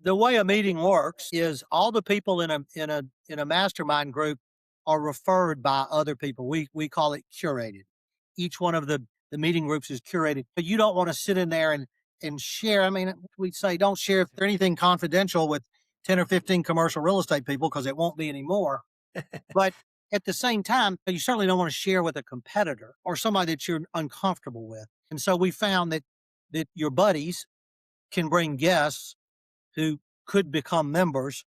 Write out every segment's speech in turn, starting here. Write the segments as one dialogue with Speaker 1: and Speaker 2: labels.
Speaker 1: The way a meeting works is all the people in a mastermind group are referred by other people. We call it curated. Each one of the meeting groups is curated. But you don't want to sit in there and share. I mean, we say don't share if there's anything confidential with 10 or 15 commercial real estate people because it won't be anymore. But at the same time, you certainly don't want to share with a competitor or somebody that you're uncomfortable with. And so we found that your buddies can bring guests who could become members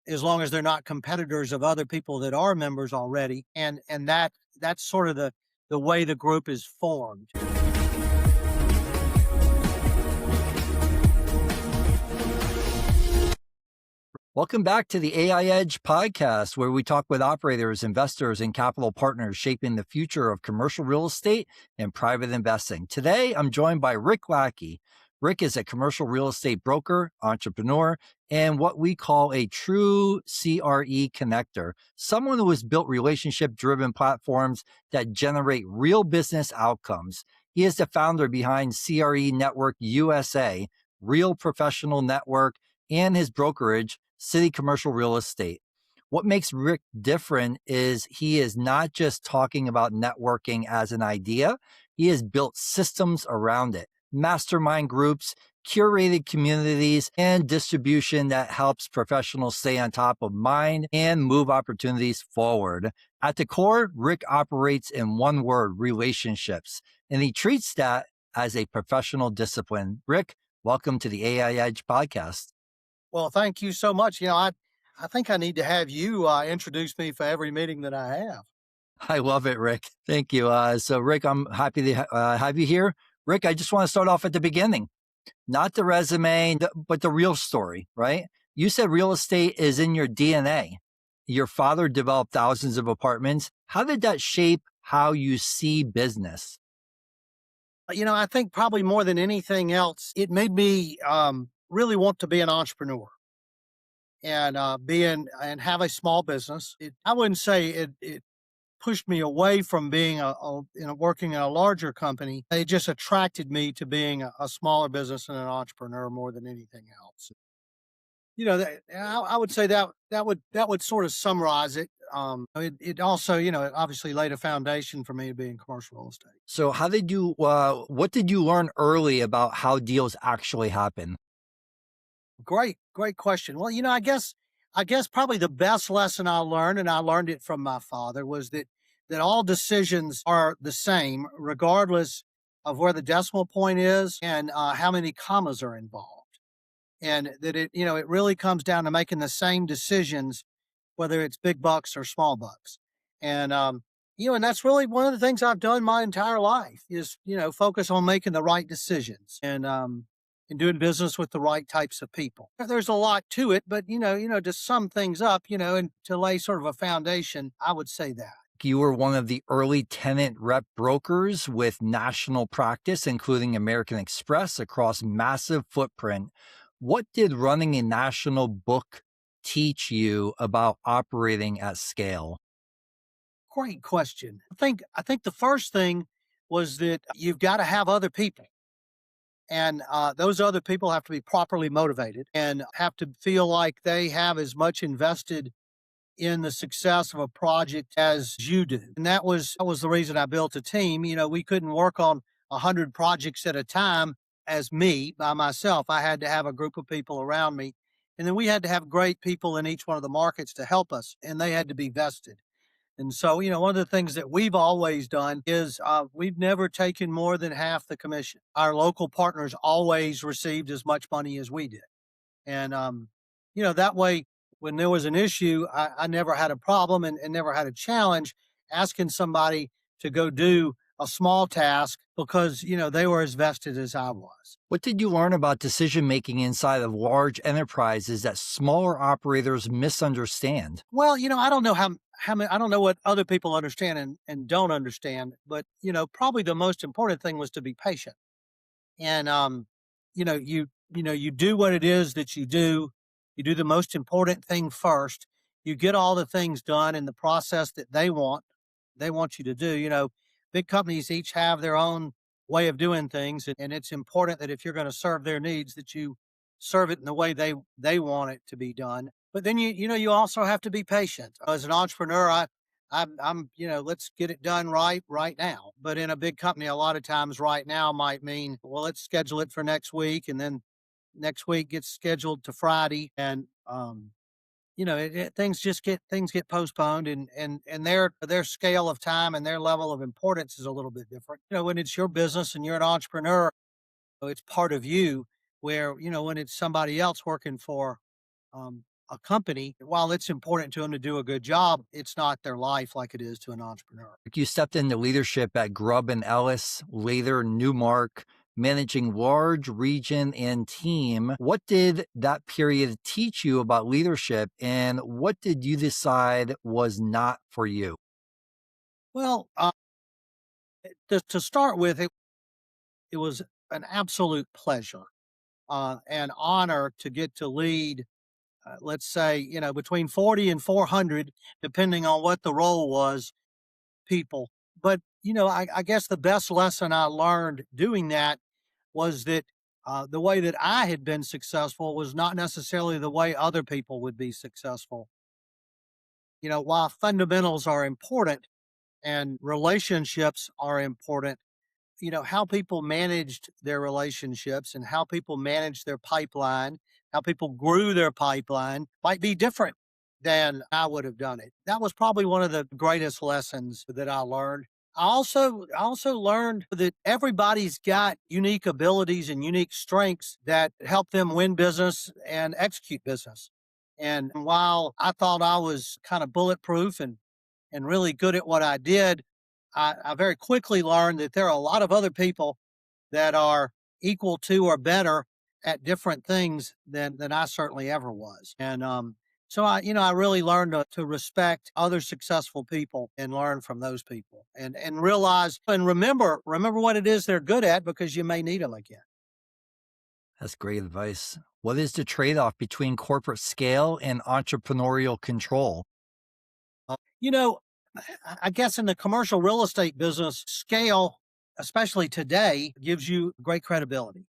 Speaker 1: as long as they're not competitors of other people that are members already. And that's sort of the way the group is formed.
Speaker 2: Welcome back to the AI Edge podcast, where we talk with operators, investors, and capital partners shaping the future of commercial real estate and private investing. Today, I'm joined by Rick Lackey. Rick is a commercial real estate broker, entrepreneur, and what we call a true CRE connector, someone who has built relationship-driven platforms that generate real business outcomes. He is the founder behind CRE Network USA, Real Professional Network, and his brokerage, City Commercial Real Estate. What makes Rick different is he is not just talking about networking as an idea. He has built systems around it, mastermind groups, curated communities, and distribution that helps professionals stay on top of mind and move opportunities forward. At the core, Rick operates in one word, relationships, and he treats that as a professional discipline. Rick, welcome to the AI Edge podcast.
Speaker 1: Well, thank you so much. I think I need to have you introduce me for every meeting that I have.
Speaker 2: I love it, Rick. Thank you. So, Rick, I'm happy to have you here. Rick, I just want to start off at the beginning, not the resume, but the real story, right? You said real estate is in your DNA. Your father developed thousands of apartments. How did that shape how you see business?
Speaker 1: I think probably more than anything else, it made me really want to be an entrepreneur and have a small business. I wouldn't say it pushed me away from being working in a larger company. It just attracted me to being a smaller business and an entrepreneur more than anything else. I would say that would sort of summarize it. It also, it obviously laid a foundation for me to be in commercial real estate.
Speaker 2: So what did you learn early about how deals actually happen?
Speaker 1: Great question. Well, I guess probably the best lesson I learned, and I learned it from my father, was that all decisions are the same, regardless of where the decimal point is and how many commas are involved, and that it really comes down to making the same decisions, whether it's big bucks or small bucks, and that's really one of the things I've done my entire life is focus on making the right decisions and doing business with the right types of people. There's a lot to it, but to sum things up, and to lay sort of a foundation, I would say that.
Speaker 2: You were one of the early tenant rep brokers with national practice, including American Express across massive footprint. What did running a national book teach you about operating at scale?
Speaker 1: Great question. I think the first thing was that you've got to have other people. And those other people have to be properly motivated and have to feel like they have as much invested in the success of a project as you do. And that was the reason I built a team. We couldn't work on 100 projects at a time as me by myself. I had to have a group of people around me. And then we had to have great people in each one of the markets to help us, and they had to be vested. And so, one of the things that we've always done is we've never taken more than half the commission. Our local partners always received as much money as we did. And, that way, when there was an issue, I never had a problem and never had a challenge asking somebody to go do a small task because, they were as vested as I was.
Speaker 2: What did you learn about decision-making inside of large enterprises that smaller operators misunderstand?
Speaker 1: Well, I don't know how many, I don't know what other people understand and don't understand, but, probably the most important thing was to be patient. And, you do what it is that you do. You do the most important thing first. You get all the things done in the process that they want you to do. Big companies each have their own way of doing things. And it's important that if you're going to serve their needs, that you serve it in the way they want it to be done. But then you also have to be patient. As an entrepreneur, I'm let's get it done right now. But in a big company, a lot of times right now might mean, well, let's schedule it for next week, and then next week gets scheduled to Friday, and things get postponed, and their scale of time and their level of importance is a little bit different. When it's your business and you're an entrepreneur, it's part of you. Where when it's somebody else working for a company, while it's important to them to do a good job, it's not their life like it is to an entrepreneur.
Speaker 2: You stepped into leadership at Grubb and Ellis, later Newmark, managing large region and team. What did that period teach you about leadership, and what did you decide was not for you?
Speaker 1: Well, to start with, it was an absolute pleasure and honor to get to lead, let's say, between 40 and 400, depending on what the role was, people. But, I guess the best lesson I learned doing that was that the way that I had been successful was not necessarily the way other people would be successful. While fundamentals are important and relationships are important, how people managed their relationships and how people managed their pipeline, how people grew their pipeline might be different than I would have done it. That was probably one of the greatest lessons that I learned. I also learned that everybody's got unique abilities and unique strengths that help them win business and execute business. And while I thought I was kind of bulletproof and really good at what I did, I very quickly learned that there are a lot of other people that are equal to or better at different things than I certainly ever was. And so I really learned to respect other successful people and learn from those people, and realize and remember what it is they're good at, because you may need them again.
Speaker 2: That's great advice. What is the trade off between corporate scale and entrepreneurial control?
Speaker 1: You know, I guess in the commercial real estate business, scale, especially today, gives you great credibility.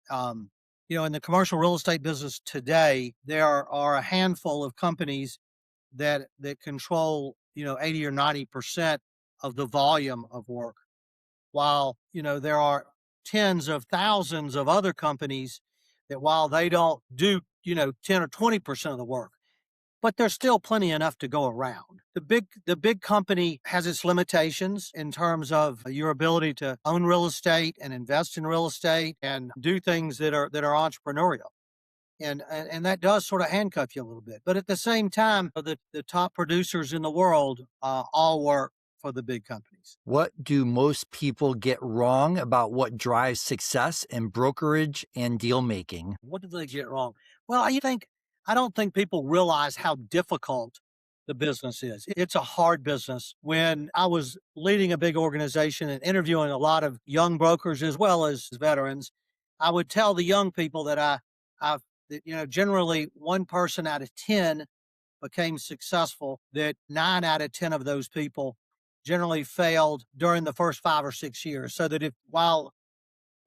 Speaker 1: Um, in the commercial real estate business today, there are a handful of companies that control 80 or 90% of the volume of work, while there are tens of thousands of other companies that, while they don't do 10 or 20% of the work, but there's still plenty enough to go around. The big company has its limitations in terms of your ability to own real estate and invest in real estate and do things that are entrepreneurial. And that does sort of handcuff you a little bit. But at the same time, the top producers in the world all work for the big companies.
Speaker 2: What do most people get wrong about what drives success in brokerage and deal making?
Speaker 1: What did they get wrong? Well, I don't think people realize how difficult the business is. It's a hard business. When I was leading a big organization and interviewing a lot of young brokers as well as veterans, I would tell the young people I that generally one person out of 10 became successful. That 9 out of 10 of those people generally failed during the first 5 or 6 years. So that while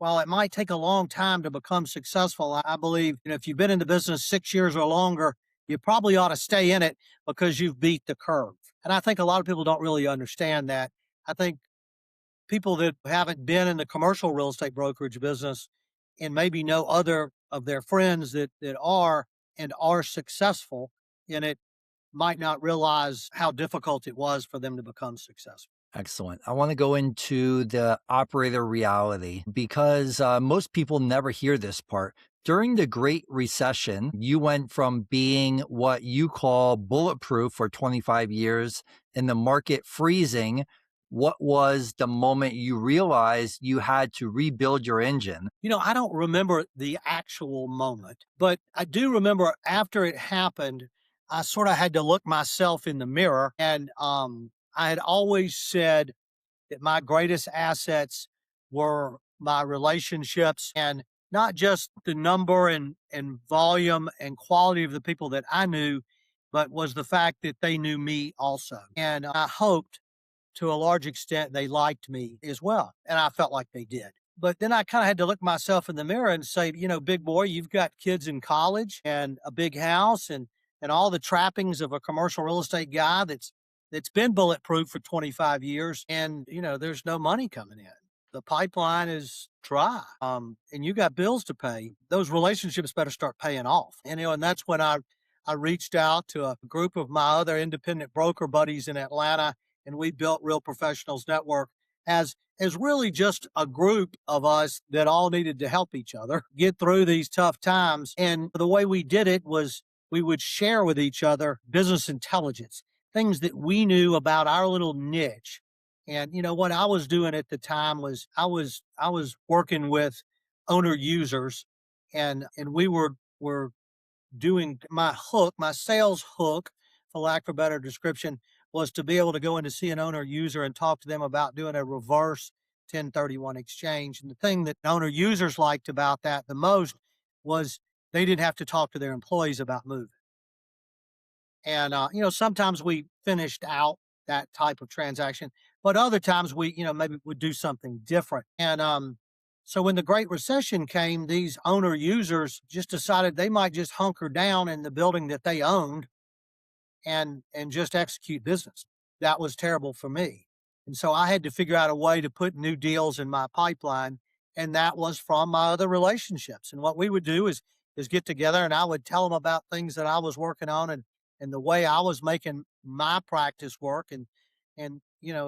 Speaker 1: it might take a long time to become successful, I believe if you've been in the business 6 years or longer, you probably ought to stay in it because you've beat the curve. And I think a lot of people don't really understand that. I think people that haven't been in the commercial real estate brokerage business and maybe know other of their friends that are and are successful in it might not realize how difficult it was for them to become successful.
Speaker 2: Excellent. I want to go into the operator reality because most people never hear this part. During the Great Recession, you went from being what you call bulletproof for 25 years and the market freezing. What was the moment you realized you had to rebuild your engine?
Speaker 1: I don't remember the actual moment, but I do remember after it happened, I sort of had to look myself in the mirror. And I had always said that my greatest assets were my relationships, and not just the number and volume and quality of the people that I knew, but was the fact that they knew me also. And I hoped to a large extent they liked me as well. And I felt like they did. But then I kind of had to look myself in the mirror and say, big boy, you've got kids in college and a big house and all the trappings of a commercial real estate guy that's been bulletproof for 25 years. And, there's no money coming in. The pipeline is dry. And you got bills to pay. Those relationships better start paying off. And that's when I reached out to a group of my other independent broker buddies in Atlanta, and we built Real Professionals Network as really just a group of us that all needed to help each other get through these tough times. And the way we did it was we would share with each other business intelligence, things that we knew about our little niche. And what I was doing at the time was I was working with owner users, and we were doing my sales hook, for lack of a better description, was to be able to go in to see an owner user and talk to them about doing a reverse 1031 exchange. And the thing that owner users liked about that the most was they didn't have to talk to their employees about moving. And, sometimes we finished out that type of transaction, but other times we, maybe would do something different. And, so when the Great Recession came, these owner users just decided they might just hunker down in the building that they owned and just execute business. That was terrible for me. And so I had to figure out a way to put new deals in my pipeline. And that was from my other relationships. And what we would do is get together and I would tell them about things that I was working on and the way I was making my practice work. And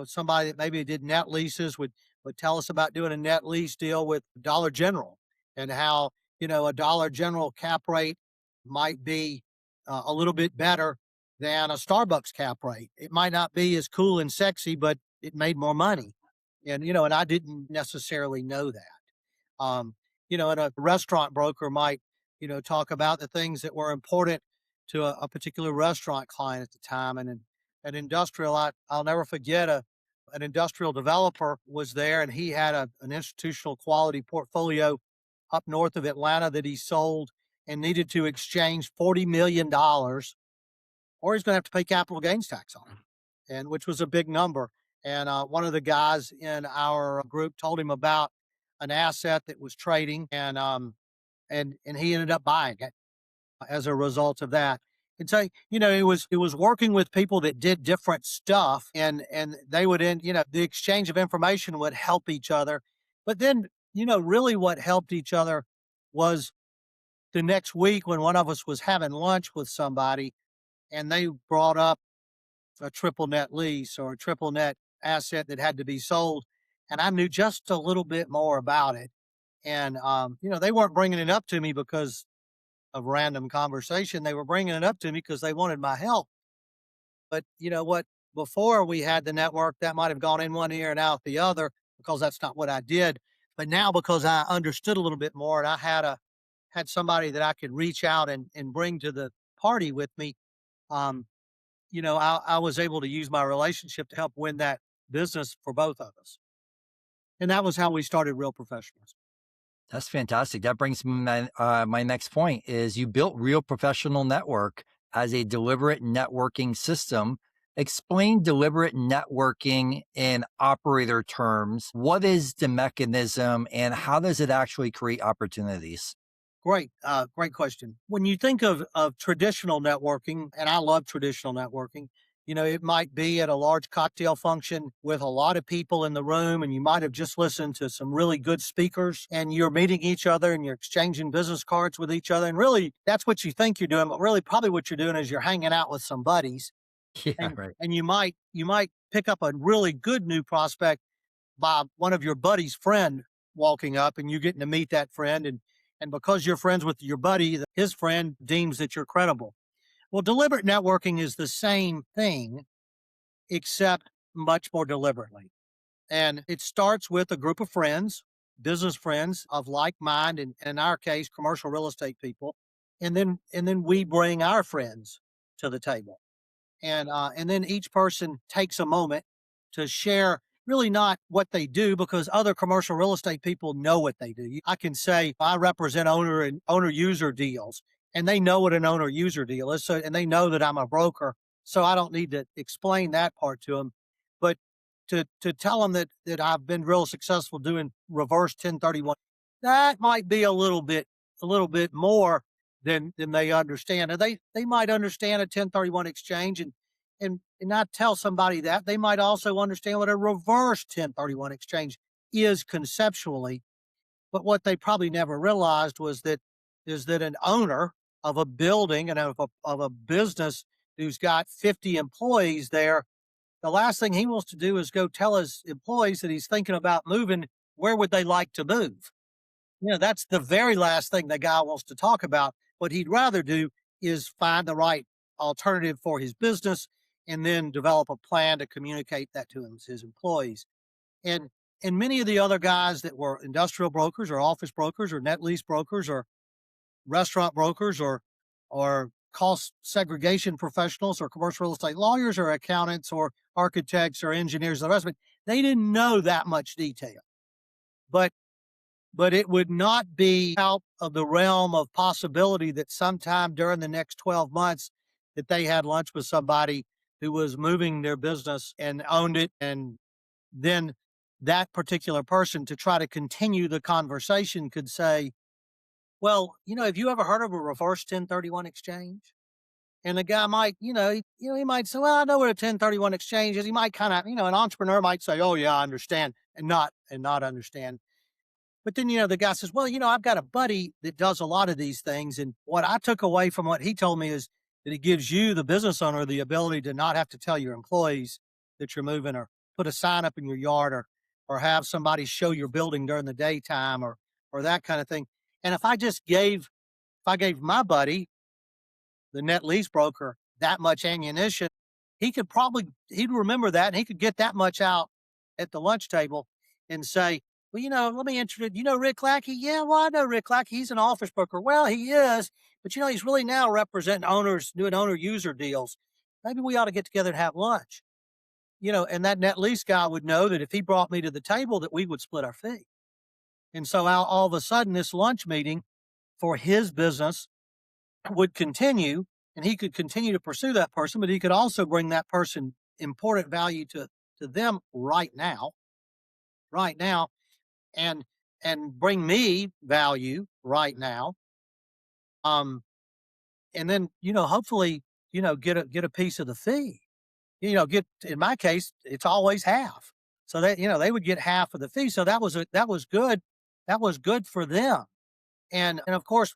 Speaker 1: somebody that maybe did net leases would tell us about doing a net lease deal with Dollar General and how, a Dollar General cap rate might be a little bit better than a Starbucks cap rate. It might not be as cool and sexy, but it made more money. And I didn't necessarily know that. Um, and a restaurant broker might, talk about the things that were important to a particular restaurant client at the time. And an industrial, I'll never forget an industrial developer was there and he had an institutional quality portfolio up north of Atlanta that he sold and needed to exchange $40 million or he's going to have to pay capital gains tax on it, and which was a big number. And one of the guys in our group told him about an asset that was trading, and he ended up buying it as a result of that. And so, it was working with people that did different stuff, and they would end, the exchange of information would help each other. But then, really what helped each other was the next week when one of us was having lunch with somebody and they brought up a triple net lease or a triple net asset that had to be sold. And I knew just a little bit more about it. And, they weren't bringing it up to me because of random conversation. They were bringing it up to me because they wanted my help. But you know what? Before we had the network, that might have gone in one ear and out the other because that's not what I did. But now, because I understood a little bit more and I had somebody that I could reach out and bring to the party with me, um, I was able to use my relationship to help win that business for both of us. And that was how we started Real Professionals.
Speaker 2: That's fantastic. That brings me my next point is you built Real Professional Network as a deliberate networking system. Explain deliberate networking in operator terms. What is the mechanism and how does it actually create opportunities?
Speaker 1: Great question. When you think of traditional networking, and I love traditional networking, it might be at a large cocktail function with a lot of people in the room, and you might have just listened to some really good speakers, and you're meeting each other and you're exchanging business cards with each other. And really, that's what you think you're doing, but really, probably what you're doing is you're hanging out with some buddies,
Speaker 2: Yeah,
Speaker 1: and
Speaker 2: right.
Speaker 1: and you might pick up a really good new prospect by one of your buddy's friend walking up and you getting to meet that friend and because you're friends with your buddy, his friend deems that you're credible. Well, deliberate networking is the same thing except much more deliberately. And it starts with a group of friends, business friends of like mind, and in our case, commercial real estate people. And then we bring our friends to the table and then each person takes a moment to share really not what they do because other commercial real estate people know what they do. I can say I represent owner and owner user deals, and they know what an owner user deal is. So, and they know that I'm a broker, so I don't need to explain that part to them. But to tell them that I've been real successful doing reverse 1031, that might be a little bit more than they understand. And they might understand a 1031 exchange and not tell somebody that. They might also understand what a reverse 1031 exchange is conceptually. But what they probably never realized is that an owner of a building and of a business who's got 50 employees there, the last thing he wants to do is go tell his employees that he's thinking about moving. Where would they like to move? That's the very last thing the guy wants to talk about. What he'd rather do is find the right alternative for his business and then develop a plan to communicate that to his employees. And many of the other guys that were industrial brokers or office brokers or net lease brokers or restaurant brokers or cost segregation professionals or commercial real estate lawyers or accountants or architects or engineers and the rest of it, they didn't know that much detail. But it would not be out of the realm of possibility that sometime during the next 12 months that they had lunch with somebody who was moving their business and owned it. And then that particular person, to try to continue the conversation, could say, well, have you ever heard of a reverse 1031 exchange? And the guy might, he might say, well, I know what a 1031 exchange is. He might kind of, an entrepreneur might say, oh yeah, I understand, and not understand. But then, the guy says, well, I've got a buddy that does a lot of these things. And what I took away from what he told me is that it gives you, the business owner, the ability to not have to tell your employees that you're moving, or put a sign up in your yard, or have somebody show your building during the daytime, or that kind of thing. And if I gave my buddy, the net lease broker, that much ammunition, he'd remember that, and he could get that much out at the lunch table and say, well, let me introduce, Rick Lackey? Yeah, well, I know Rick Lackey. He's an office broker. Well, he is, but he's really now representing owners, doing owner user deals. Maybe we ought to get together and have lunch. And that net lease guy would know that if he brought me to the table, that we would split our fee. And so all of a sudden, this lunch meeting for his business would continue, and he could continue to pursue that person, but he could also bring that person important value to them right now, and bring me value right now. And then, hopefully, get a piece of the fee. In my case, it's always half. So that, they would get half of the fee. So that was good. That was good for them. And of course,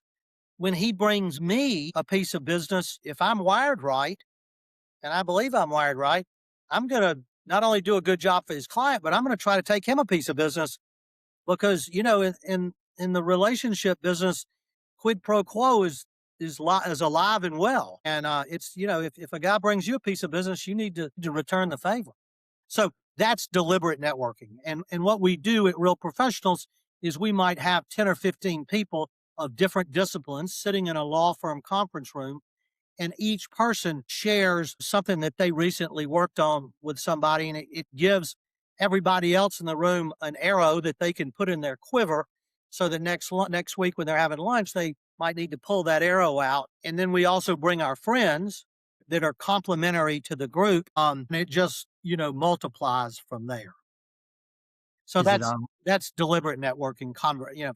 Speaker 1: when he brings me a piece of business, if I'm wired right, and I believe I'm wired right, I'm going to not only do a good job for his client, but I'm going to try to take him a piece of business, because, in the relationship business, quid pro quo is alive and well. And it's, if a guy brings you a piece of business, you need to return the favor. So that's deliberate networking. And what we do at Real Professionals is we might have 10 or 15 people of different disciplines sitting in a law firm conference room, and each person shares something that they recently worked on with somebody, and it gives everybody else in the room an arrow that they can put in their quiver, so that next week when they're having lunch, they might need to pull that arrow out. And then we also bring our friends that are complementary to the group, and it just, multiplies from there. So
Speaker 2: Is it
Speaker 1: that's deliberate networking,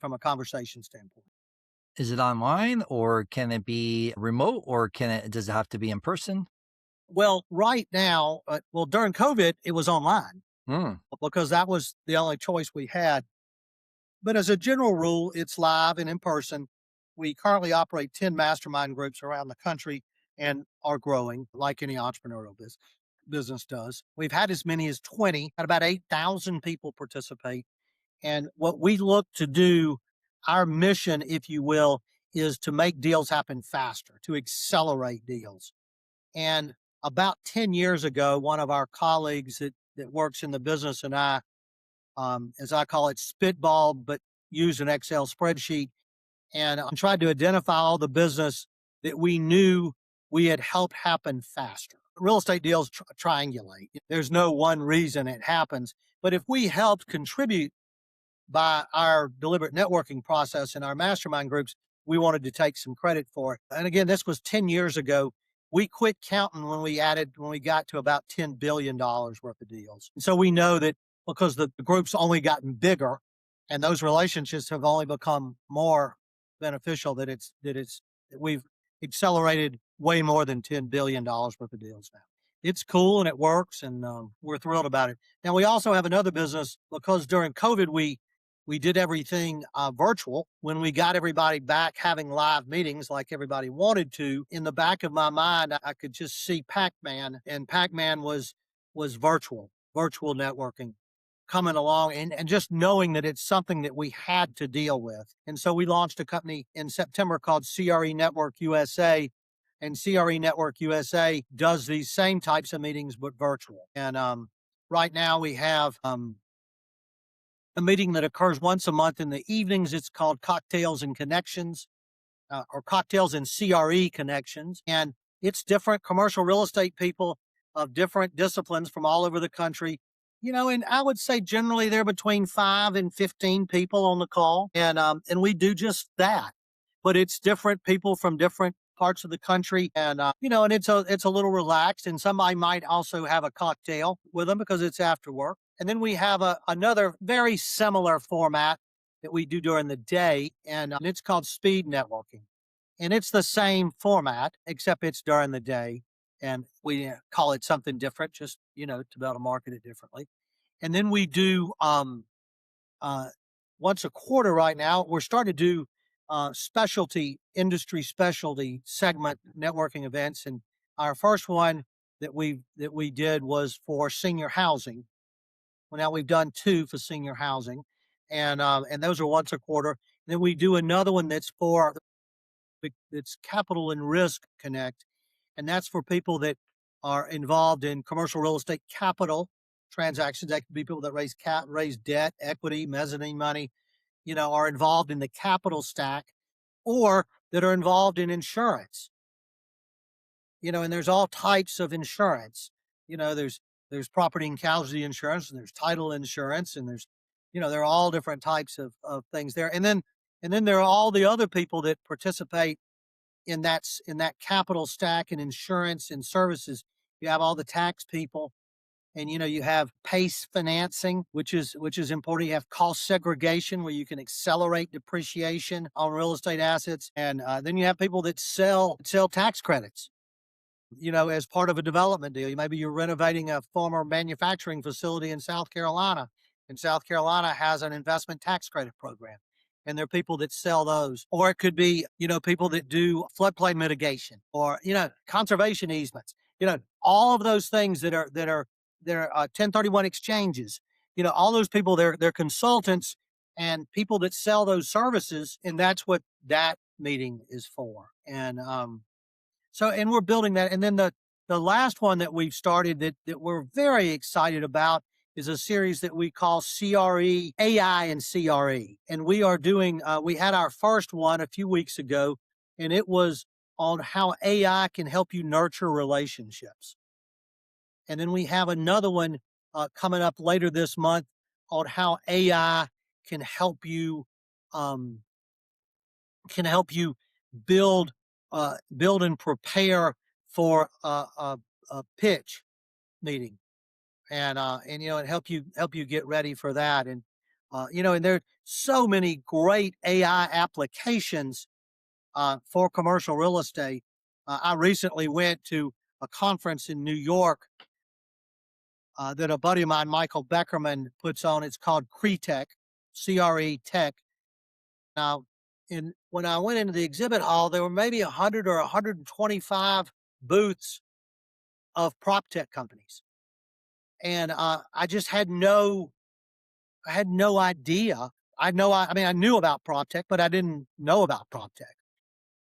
Speaker 1: from a conversation standpoint.
Speaker 2: is it online, or can it be remote, or does it have to be in person?
Speaker 1: Well, right now, during COVID, it was online,
Speaker 2: Mm.
Speaker 1: because that was the only choice we had. But as a general rule, it's live and in person. We currently operate 10 mastermind groups around the country and are growing, like any entrepreneurial business does. We've had as many as 20, had about 8,000 people participate. And what we look to do, our mission, if you will, is to make deals happen faster, to accelerate deals. And about 10 years ago, one of our colleagues that works in the business and I, as I call it, spitballed, but used an Excel spreadsheet, and tried to identify all the business that we knew we had helped happen faster. Real estate deals triangulate. There's no one reason it happens, but if we helped contribute by our deliberate networking process in our mastermind groups, we wanted to take some credit for it. And again, this was 10 years ago. we quit counting when we got to about $10 billion worth of deals. And so we know that because the group's only gotten bigger and those relationships have only become more beneficial, that we've accelerated way more than $10 billion worth of deals now. It's cool and it works, and we're thrilled about it. Now, we also have another business because during COVID, we did everything virtual. When we got everybody back having live meetings like everybody wanted to, in the back of my mind, I could just see Pac-Man, and Pac-Man was virtual networking coming along, and just knowing that it's something that we had to deal with. And so we launched a company in September called CRE Network USA, and CRE Network USA does these same types of meetings but virtual. And right now we have a meeting that occurs once a month in the evenings. It's called Cocktails and Connections, or Cocktails and CRE Connections. And it's different commercial real estate people of different disciplines from all over the country. And I would say generally they're between 5 and 15 people on the call. And we do just that. But it's different people from different parts of the country. And it's a little relaxed, and somebody might also have a cocktail with them because it's after work. And then we have another very similar format that we do during the day, and it's called speed networking. And it's the same format, except it's during the day. And we call it something different, just, to be able to market it differently. And then we do uh, once a quarter right now, we're starting to do industry specialty segment networking events. And our first one that we did was for senior housing. Well, now we've done 2 for senior housing, and those are once a quarter. And then we do another one it's Capital and Risk Connect, and that's for people that are involved in commercial real estate capital transactions. That could be people that raise debt, equity, mezzanine money, are involved in the capital stack, or that are involved in insurance. And there's all types of insurance. There's property and casualty insurance, and there's title insurance, and there are all different types of things there. And then there are all the other people that participate in that capital stack and insurance and services. You have all the tax people, and you have PACE financing, which is important. You have cost segregation, where you can accelerate depreciation on real estate assets, and then you have people that sell tax credits, as part of a development deal. Maybe you're renovating a former manufacturing facility in South Carolina, and South Carolina has an investment tax credit program, and there are people that sell those. Or it could be, people that do floodplain mitigation, or, conservation easements, all of those things that are 1031 exchanges, all those people, they're consultants and people that sell those services. And that's what that meeting is for. And we're building that. And then the last one that we've started that we're very excited about is a series that we call CRE, AI and CRE. And we are doing, we had our first one a few weeks ago, and it was on how AI can help you nurture relationships. And then we have another one coming up later this month on how AI can help you um, build build and prepare for a pitch meeting, and help you get ready for that. And there are so many great AI applications for commercial real estate. I recently went to a conference in New York that a buddy of mine, Michael Beckerman, puts on. It's called CRE CRE Tech. Now, when I went into the exhibit hall, there were maybe 100 or 125 booths of prop tech companies, and I just I had no idea. I knew about prop tech, but I didn't know about prop tech.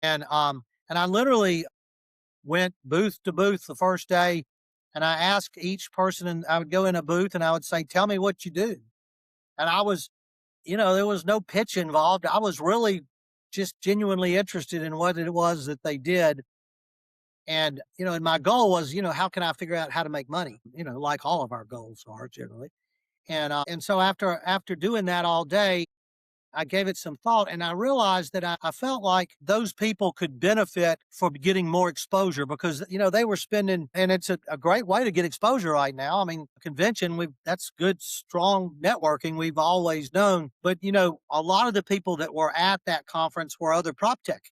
Speaker 1: And I literally went booth to booth the first day, and I asked each person, and I would go in a booth and I would say, "Tell me what you do." And there was no pitch involved. I was really just genuinely interested in what it was that they did. And my goal was, how can I figure out how to make money? Like all of our goals are generally. And so after doing that all day, I gave it some thought, and I realized that I felt like those people could benefit from getting more exposure because, they were spending, and it's a great way to get exposure right now. I mean, convention, that's good, strong networking we've always known. But, a lot of the people that were at that conference were other prop tech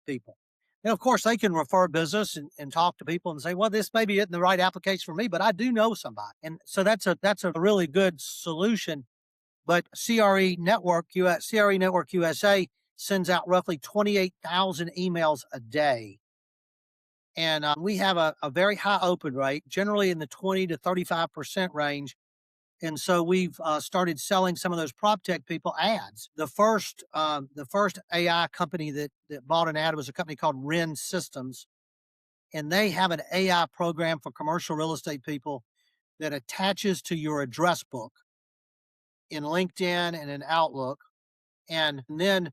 Speaker 1: people. And of course, they can refer business and talk to people and say, well, this maybe isn't the right application for me, but I do know somebody. And so that's a really good solution. But CRE Network USA sends out roughly 28,000 emails a day. And we have a very high open rate, generally in the 20 to 35% range. And so we've started selling some of those prop tech people ads. The first AI company that bought an ad was a company called Ren Systems, and they have an AI program for commercial real estate people that attaches to your address book in LinkedIn and in Outlook, and then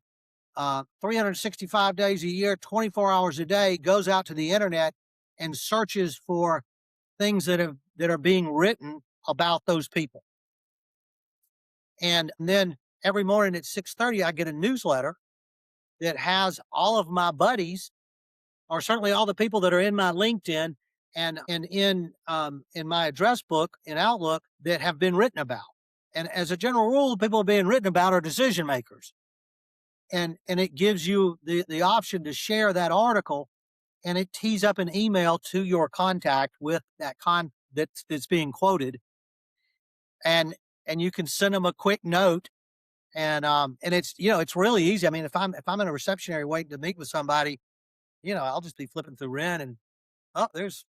Speaker 1: 365 days a year, 24 hours a day, goes out to the internet and searches for things that are being written about those people. And then every morning at 6:30, I get a newsletter that has all of my buddies, or certainly all the people that are in my LinkedIn and in my address book in Outlook that have been written about. And as a general rule, the people being written about are decision makers. And it gives you the option to share that article, and it tees up an email to your contact with that's being quoted, and you can send them a quick note. And it's really easy. I mean, if I'm in a reception area waiting to meet with somebody, I'll just be flipping through Ren, and there's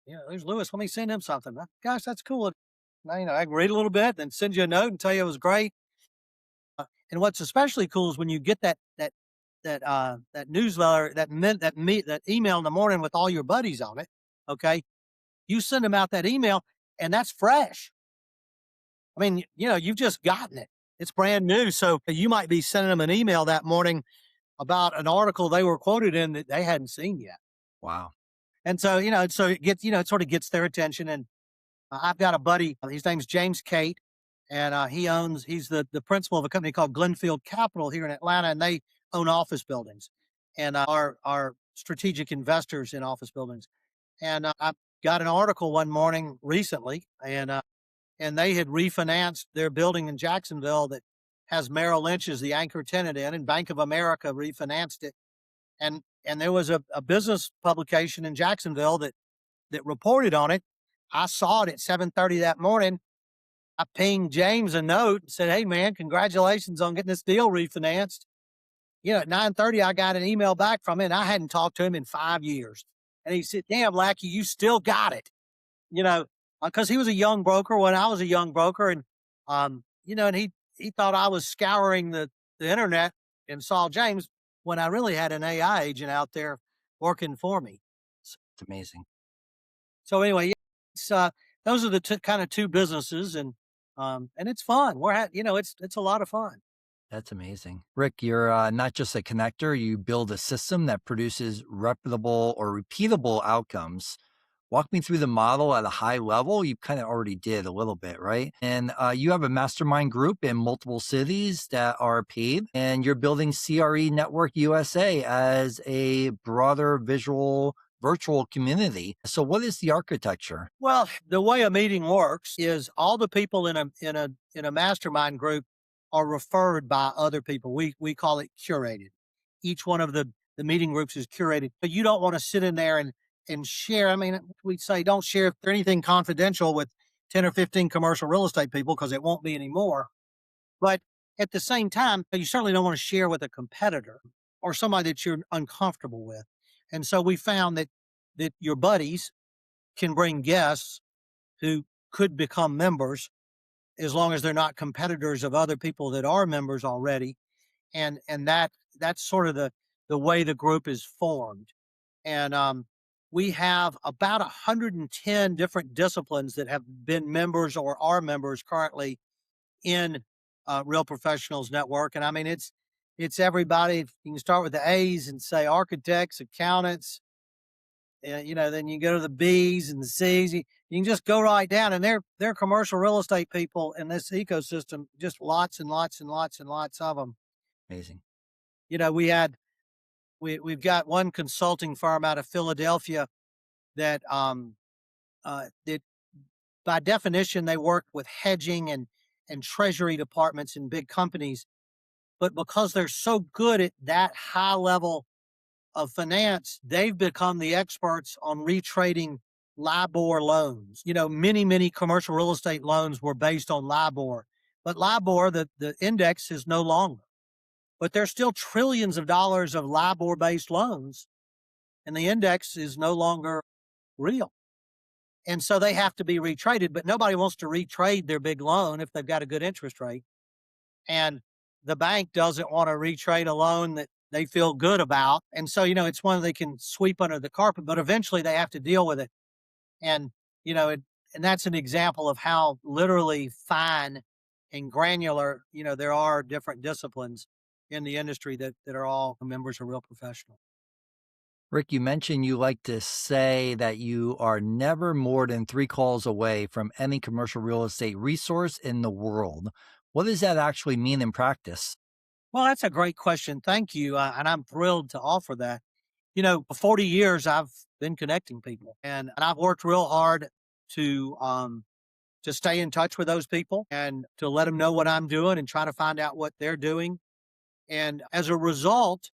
Speaker 1: Lewis. Let me send him something. Gosh, that's cool. Now, I can read a little bit, then send you a note and tell you it was great. And what's especially cool is when you get that newsletter, that email in the morning with all your buddies on it. Okay, you send them out that email, and that's fresh. I mean, you've just gotten it. It's brand new. So you might be sending them an email that morning about an article they were quoted in that they hadn't seen yet.
Speaker 2: Wow.
Speaker 1: And so, it sort of gets their attention. And I've got a buddy, his name's James Cate, and he's the principal of a company called Glenfield Capital here in Atlanta, and they own office buildings and are strategic investors in office buildings. And I got an article one morning recently, and they had refinanced their building in Jacksonville that has Merrill Lynch as the anchor tenant in, and Bank of America refinanced it. And there was a business publication in Jacksonville that reported on it. I saw it at 7:30 that morning. I pinged James a note and said, "Hey man, congratulations on getting this deal refinanced." At 9:30, I got an email back from him, and I hadn't talked to him in 5 years. And he said, "Damn, Lackey, you still got it." Because he was a young broker when I was a young broker, and he thought I was scouring the internet and saw James when I really had an AI agent out there working for me.
Speaker 2: It's amazing.
Speaker 1: So anyway, yeah, those are the kind of two businesses, and it's fun. It's a lot of fun.
Speaker 2: That's amazing. Rick, you're not just a connector, you build a system that produces reputable or repeatable outcomes. Walk me through the model at a high level. You kind of already did a little bit, right? And you have a mastermind group in multiple cities that are paid, and you're building CRE Network USA as a broader virtual community. So what is the architecture?
Speaker 1: Well, the way a meeting works is all the people in a mastermind group are referred by other people. We call it curated. Each one of the meeting groups is curated, but you don't want to sit in there and share. I mean, we say don't share anything confidential with 10 or 15 commercial real estate people because it won't be anymore. But at the same time, you certainly don't want to share with a competitor or somebody that you're uncomfortable with. And so we found that your buddies can bring guests who could become members as long as they're not competitors of other people that are members already. And that's sort of the way the group is formed. And we have about 110 different disciplines that have been members or are members currently in Real Professionals Network. And I mean, it's everybody. You can start with the A's and say architects, accountants, then you go to the B's and the C's. You can just go right down, and they're commercial real estate people in this ecosystem. Just lots and lots and lots and lots of them.
Speaker 2: Amazing.
Speaker 1: We had we've got one consulting firm out of Philadelphia that that by definition they work with hedging and treasury departments in big companies, but because they're so good at that high level of finance, they've become the experts on retrading LIBOR loans. Many commercial real estate loans were based on LIBOR, but LIBOR, the index, is no longer. But there's still trillions of dollars of LIBOR based loans, and the index is no longer real. And so they have to be retraded, but nobody wants to retrade their big loan if they've got a good interest rate. And the bank doesn't want to retrade a loan that they feel good about. And so, it's one they can sweep under the carpet, but eventually they have to deal with it. And, and that's an example of how literally fine and granular, there are different disciplines in the industry that are all members of Real Professional.
Speaker 2: Rick, you mentioned you like to say that you are never more than 3 calls away from any commercial real estate resource in the world. What does that actually mean in practice?
Speaker 1: Well, that's a great question. Thank you. And I'm thrilled to offer that. For 40 years, I've been connecting people, and I've worked real hard to stay in touch with those people and to let them know what I'm doing and try to find out what they're doing. And as a result,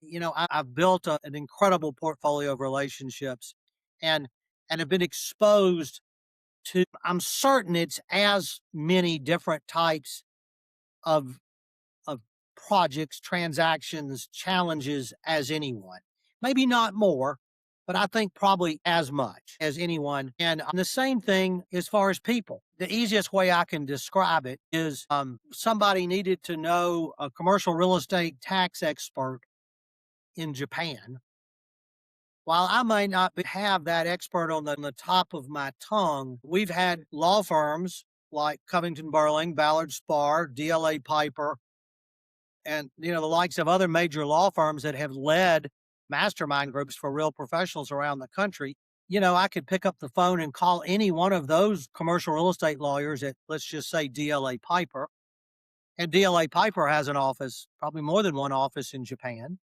Speaker 1: I've built an incredible portfolio of relationships, and have been exposed to, I'm certain it's as many different types of of projects, transactions, challenges as anyone. Maybe not more, but I think probably as much as anyone. And the same thing as far as people. The easiest way I can describe it is somebody needed to know a commercial real estate tax expert in Japan. While I may not have that expert on the top of my tongue, we've had law firms like Covington Burling, Ballard Spahr, DLA Piper, and the likes of other major law firms that have led mastermind groups for real professionals around the country. I could pick up the phone and call any one of those commercial real estate lawyers at, let's just say, DLA Piper. And DLA Piper has an office, probably more than one office in Japan.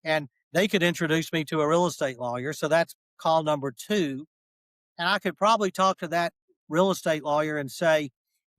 Speaker 1: And they could introduce me to a real estate lawyer. So that's call number 2. And I could probably talk to that real estate lawyer and say,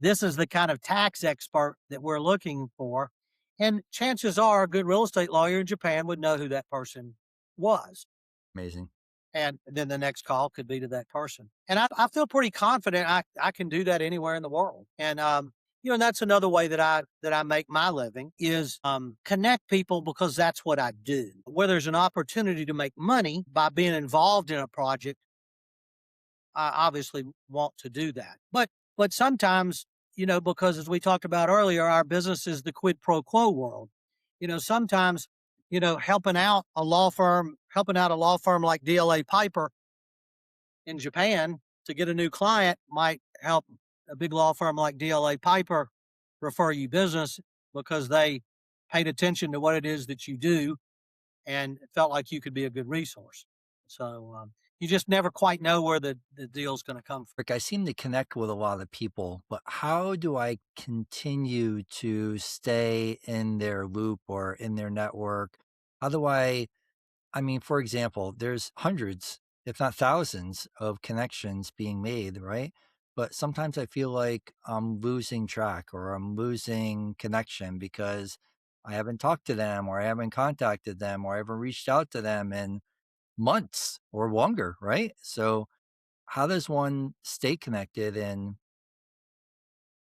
Speaker 1: this is the kind of tax expert that we're looking for. And chances are a good real estate lawyer in Japan would know who that person was.
Speaker 2: Amazing.
Speaker 1: And then the next call could be to that person. And I feel pretty confident I can do that anywhere in the world. And, and that's another way that I make my living is connect people, because that's what I do. Where there's an opportunity to make money by being involved in a project, I obviously want to do that. But sometimes, because as we talked about earlier, our business is the quid pro quo world. Sometimes, helping out a law firm like DLA Piper in Japan to get a new client might help a big law firm like DLA Piper refer you business because they paid attention to what it is that you do and felt like you could be a good resource. So you just never quite know where the deal's going to come from.
Speaker 2: Rick, I seem to connect with a lot of people, but how do I continue to stay in their loop or in their network? How do I mean, for example, there's hundreds, if not thousands, of connections being made, right? But sometimes I feel like I'm losing track or I'm losing connection because I haven't talked to them or I haven't contacted them or I haven't reached out to them in months or longer, right? So how does one stay connected and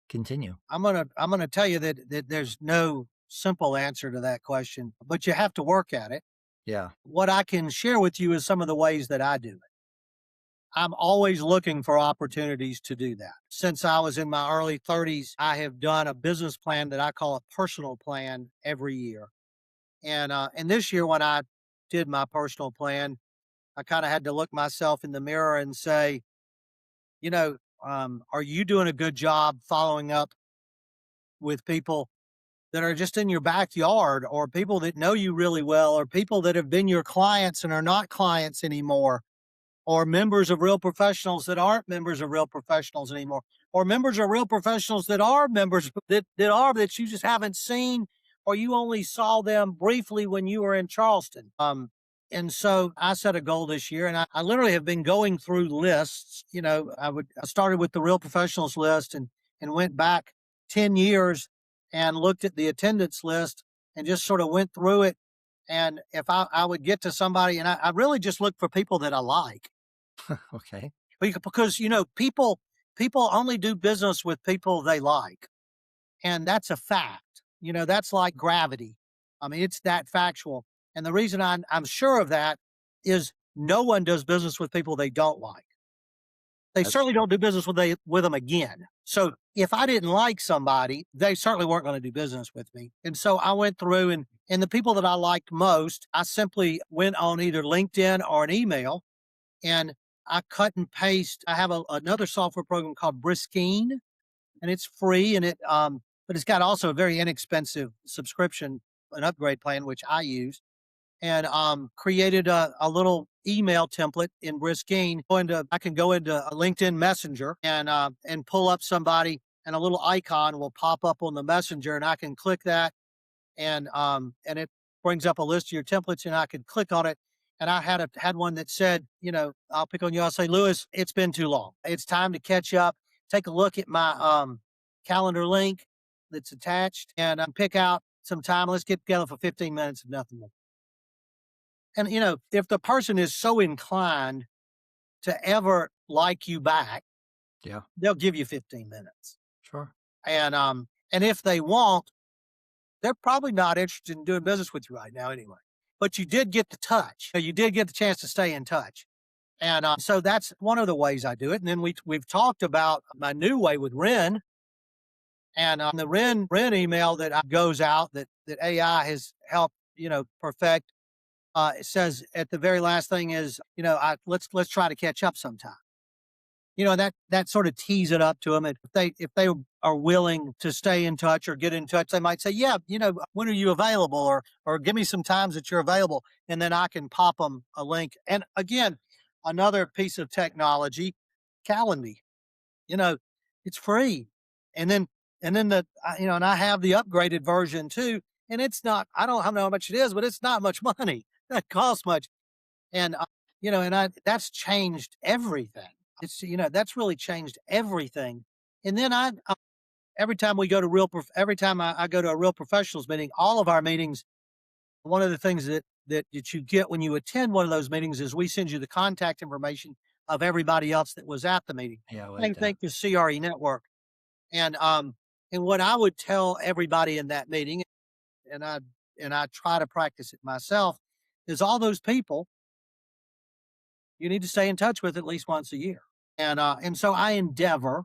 Speaker 2: continue?
Speaker 1: I'm gonna tell you that there's no simple answer to that question, but you have to work at it.
Speaker 2: Yeah.
Speaker 1: What I can share with you is some of the ways that I do it. I'm always looking for opportunities to do that. Since I was in my early 30s, I have done a business plan that I call a personal plan every year. And this year, when I did my personal plan, I kind of had to look myself in the mirror and say, are you doing a good job following up with people that are just in your backyard, or people that know you really well, or people that have been your clients and are not clients anymore? or members of real professionals that aren't members of real professionals anymore, or members of real professionals that are members that you just haven't seen, or you only saw them briefly when you were in Charleston. And so I set a goal this year, and I literally have been going through lists. I started with the real professionals list and went back 10 years and looked at the attendance list and just sort of went through it. And if I would get to somebody, and I really just look for people that I like.
Speaker 2: Okay.
Speaker 1: Because people only do business with people they like, and that's a fact. That's like gravity. I mean, it's that factual. And the reason I'm sure of that is no one does business with people they don't like. They
Speaker 2: That's
Speaker 1: certainly don't do business with them again. So if I didn't like somebody, they certainly weren't going to do business with me. And so I went through and the people that I liked most, I simply went on either LinkedIn or an email, and I cut and paste. I have another software program called Briskine, and it's free, but it's got also a very inexpensive subscription, an upgrade plan, which I use, and created a little email template in Briskine. I can go into a LinkedIn Messenger and pull up somebody, and a little icon will pop up on the messenger, and I can click that, and it brings up a list of your templates, and I could click on it. And I had one that said, I'll pick on you. I'll say, Lewis, it's been too long. It's time to catch up. Take a look at my calendar link that's attached, and pick out some time. Let's get together for 15 minutes of nothing more. And if the person is so inclined to ever like you back,
Speaker 2: Yeah,
Speaker 1: they'll give you 15 minutes.
Speaker 2: sure.
Speaker 1: And if they won't, they're probably not interested in doing business with you right now anyway. But you did get the touch. You did get the chance to stay in touch. And so that's one of the ways I do it. And then we've talked about my new way with Ren, and the Ren email that goes out that AI has helped perfect. It says at the very last thing is let's try to catch up sometime. That sort of tees it up to them. If they are willing to stay in touch or get in touch, they might say, yeah, when are you available, or give me some times that you're available, and then I can pop them a link. And again, another piece of technology, Calendly. It's free, and then and I have the upgraded version too, and it's not. I don't know how much it is, but it's not much money. That costs much, and that's changed everything. That's really changed everything. And then every time we go to every time I go to a real professionals meeting, all of our meetings, one of the things that you get when you attend one of those meetings is we send you the contact information of everybody else that was at the meeting.
Speaker 2: Yeah, I like
Speaker 1: Same
Speaker 2: that.
Speaker 1: thing with CRE network. And what I would tell everybody in that meeting, and I try to practice it myself, is all those people you need to stay in touch with at least once a year. And so I endeavor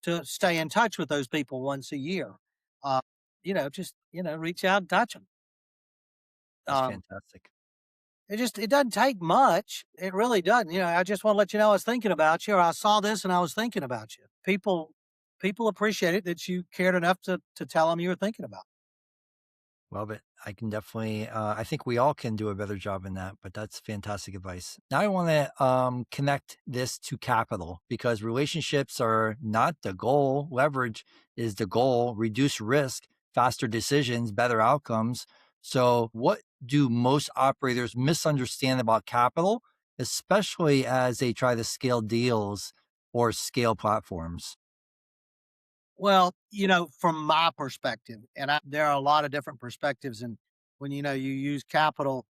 Speaker 1: to stay in touch with those people once a year. Uh, just reach out and touch them.
Speaker 2: That's
Speaker 1: Um,
Speaker 2: fantastic.
Speaker 1: it doesn't take much. It really doesn't. I just want to let you know I was thinking about you, or I saw this and I was thinking about you. People appreciate it that you cared enough to tell them you were thinking about.
Speaker 2: Love it. I can definitely, I think we all can do a better job in that, but that's fantastic advice. Now I want to connect this to capital, because relationships are not the goal. Leverage is the goal. Reduce risk, faster decisions, better outcomes. So what do most operators misunderstand about capital, especially as they try to scale deals or scale platforms?
Speaker 1: Well, from my perspective, and there are a lot of different perspectives, and when you use capital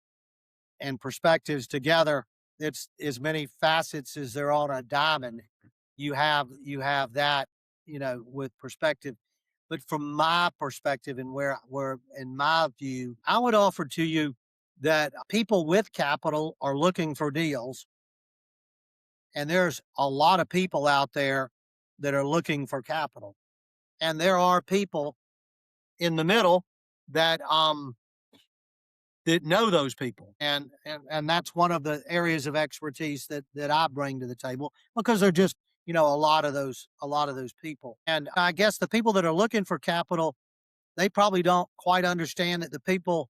Speaker 1: and perspectives together, it's as many facets as there are on a diamond. You have that, with perspective. But from my perspective and where in my view, I would offer to you that people with capital are looking for deals, and there's a lot of people out there that are looking for capital. And there are people in the middle that that know those people. And that's one of the areas of expertise that I bring to the table, because they're just, a lot of those people. And I guess the people that are looking for capital, they probably don't quite understand that the people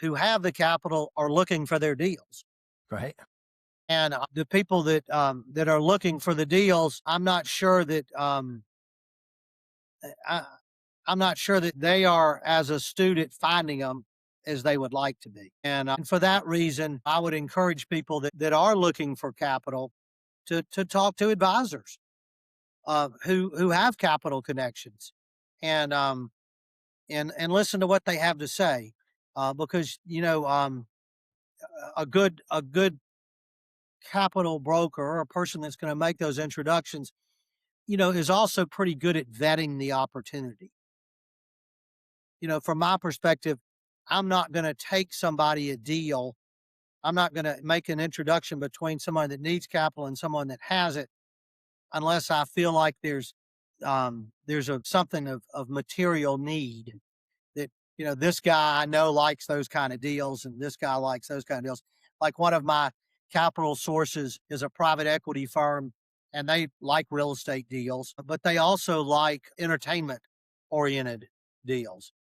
Speaker 1: who have the capital are looking for their deals.
Speaker 2: Right?
Speaker 1: And the people that are looking for the deals, I'm not sure that I, I'm not sure that they are as astute at finding them as they would like to be. And for that reason, I would encourage people that are looking for capital to talk to advisors who have capital connections, and and listen to what they have to say, because a good capital broker or a person that's going to make those introductions, is also pretty good at vetting the opportunity. From my perspective, I'm not going to take somebody a deal. I'm not going to make an introduction between someone that needs capital and someone that has it unless I feel like there's a something of material need that, this guy I know likes those kind of deals and this guy likes those kind of deals. Like one of my capital sources is a private equity firm, and they like real estate deals, but they also like entertainment oriented deals.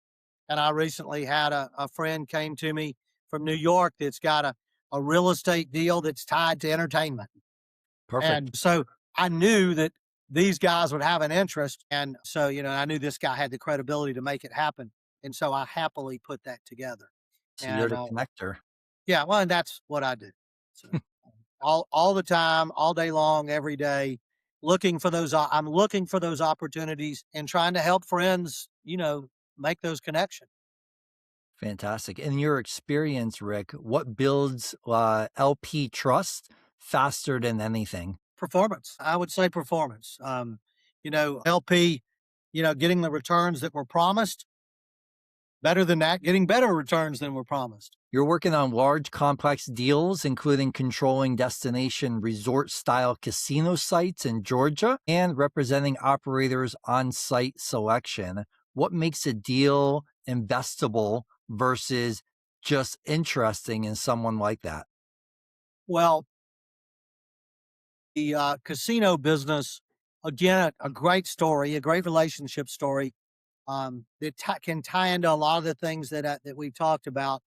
Speaker 1: And I recently had a friend came to me from New York that's got a real estate deal that's tied to entertainment.
Speaker 2: Perfect.
Speaker 1: And so I knew that these guys would have an interest. And so, I knew this guy had the credibility to make it happen. And so I happily put that together.
Speaker 2: So you're
Speaker 1: And
Speaker 2: the connector.
Speaker 1: yeah, well, and that's what I do. So all the time, all day long, every day, I'm looking for those opportunities and trying to help friends, make those connections.
Speaker 2: Fantastic. In your experience, Rick, what builds LP trust faster than anything?
Speaker 1: Performance. I would say performance. LP, getting the returns that were promised. Better than that, getting better returns than were promised.
Speaker 2: You're working on large, complex deals, including controlling destination resort style casino sites in Georgia and representing operators on site selection. What makes a deal investable versus just interesting in someone like that?
Speaker 1: Well, the casino business, again, a great story, a great relationship story, that can tie into a lot of the things that we've talked about.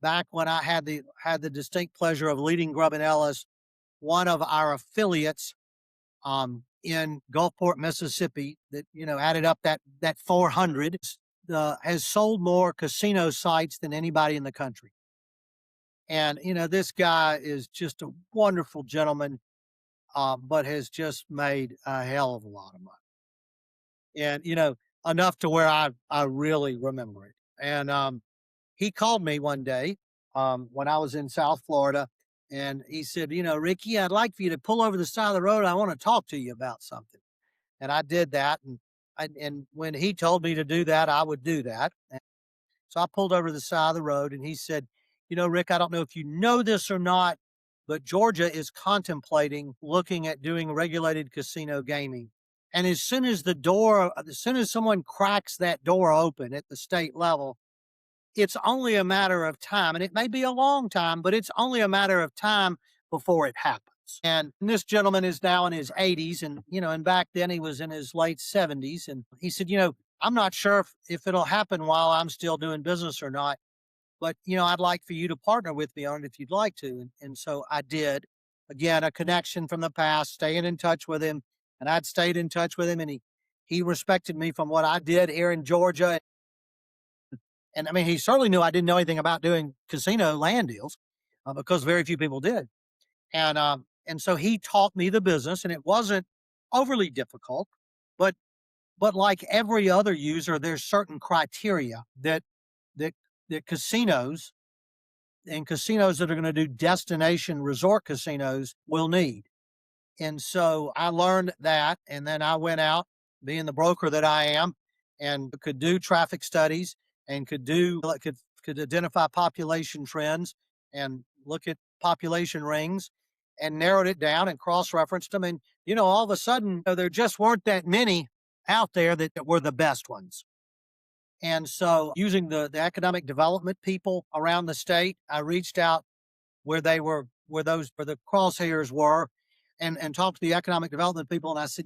Speaker 1: Back when I had the distinct pleasure of leading Grubb and Ellis, one of our affiliates in Gulfport, Mississippi, that added up that 400, has sold more casino sites than anybody in the country. And this guy is just a wonderful gentleman, but has just made a hell of a lot of money, and enough to where I really remember it. And he called me one day when I was in South Florida, and he said, Ricky, I'd like for you to pull over the side of the road. I want to talk to you about something. And I did that, and when he told me to do that, I would do that. And so I pulled over to the side of the road, and he said, Rick, I don't know if you know this or not, but Georgia is contemplating looking at doing regulated casino gaming. And as soon as someone cracks that door open at the state level, it's only a matter of time. And it may be a long time, but it's only a matter of time before it happens. And this gentleman is now in his 80s, and back then he was in his late 70s. And he said, I'm not sure if it'll happen while I'm still doing business or not, but I'd like for you to partner with me on it if you'd like to. And so I did. Again, a connection from the past, staying in touch with him, and I'd stayed in touch with him, and he respected me from what I did here in Georgia. And I mean, he certainly knew I didn't know anything about doing casino land deals, because very few people did. And so he taught me the business, and it wasn't overly difficult, but like every other user, there's certain criteria that that casinos and casinos that are going to do destination resort casinos will need. And so I learned that, and then I went out, being the broker that I am, and could do traffic studies and could identify population trends and look at population rings, and narrowed it down and cross-referenced them. And all of a sudden, there just weren't that many out there that were the best ones. And so, using the economic development people around the state, I reached out where where the crosshairs were, and talked to the economic development people. And I said,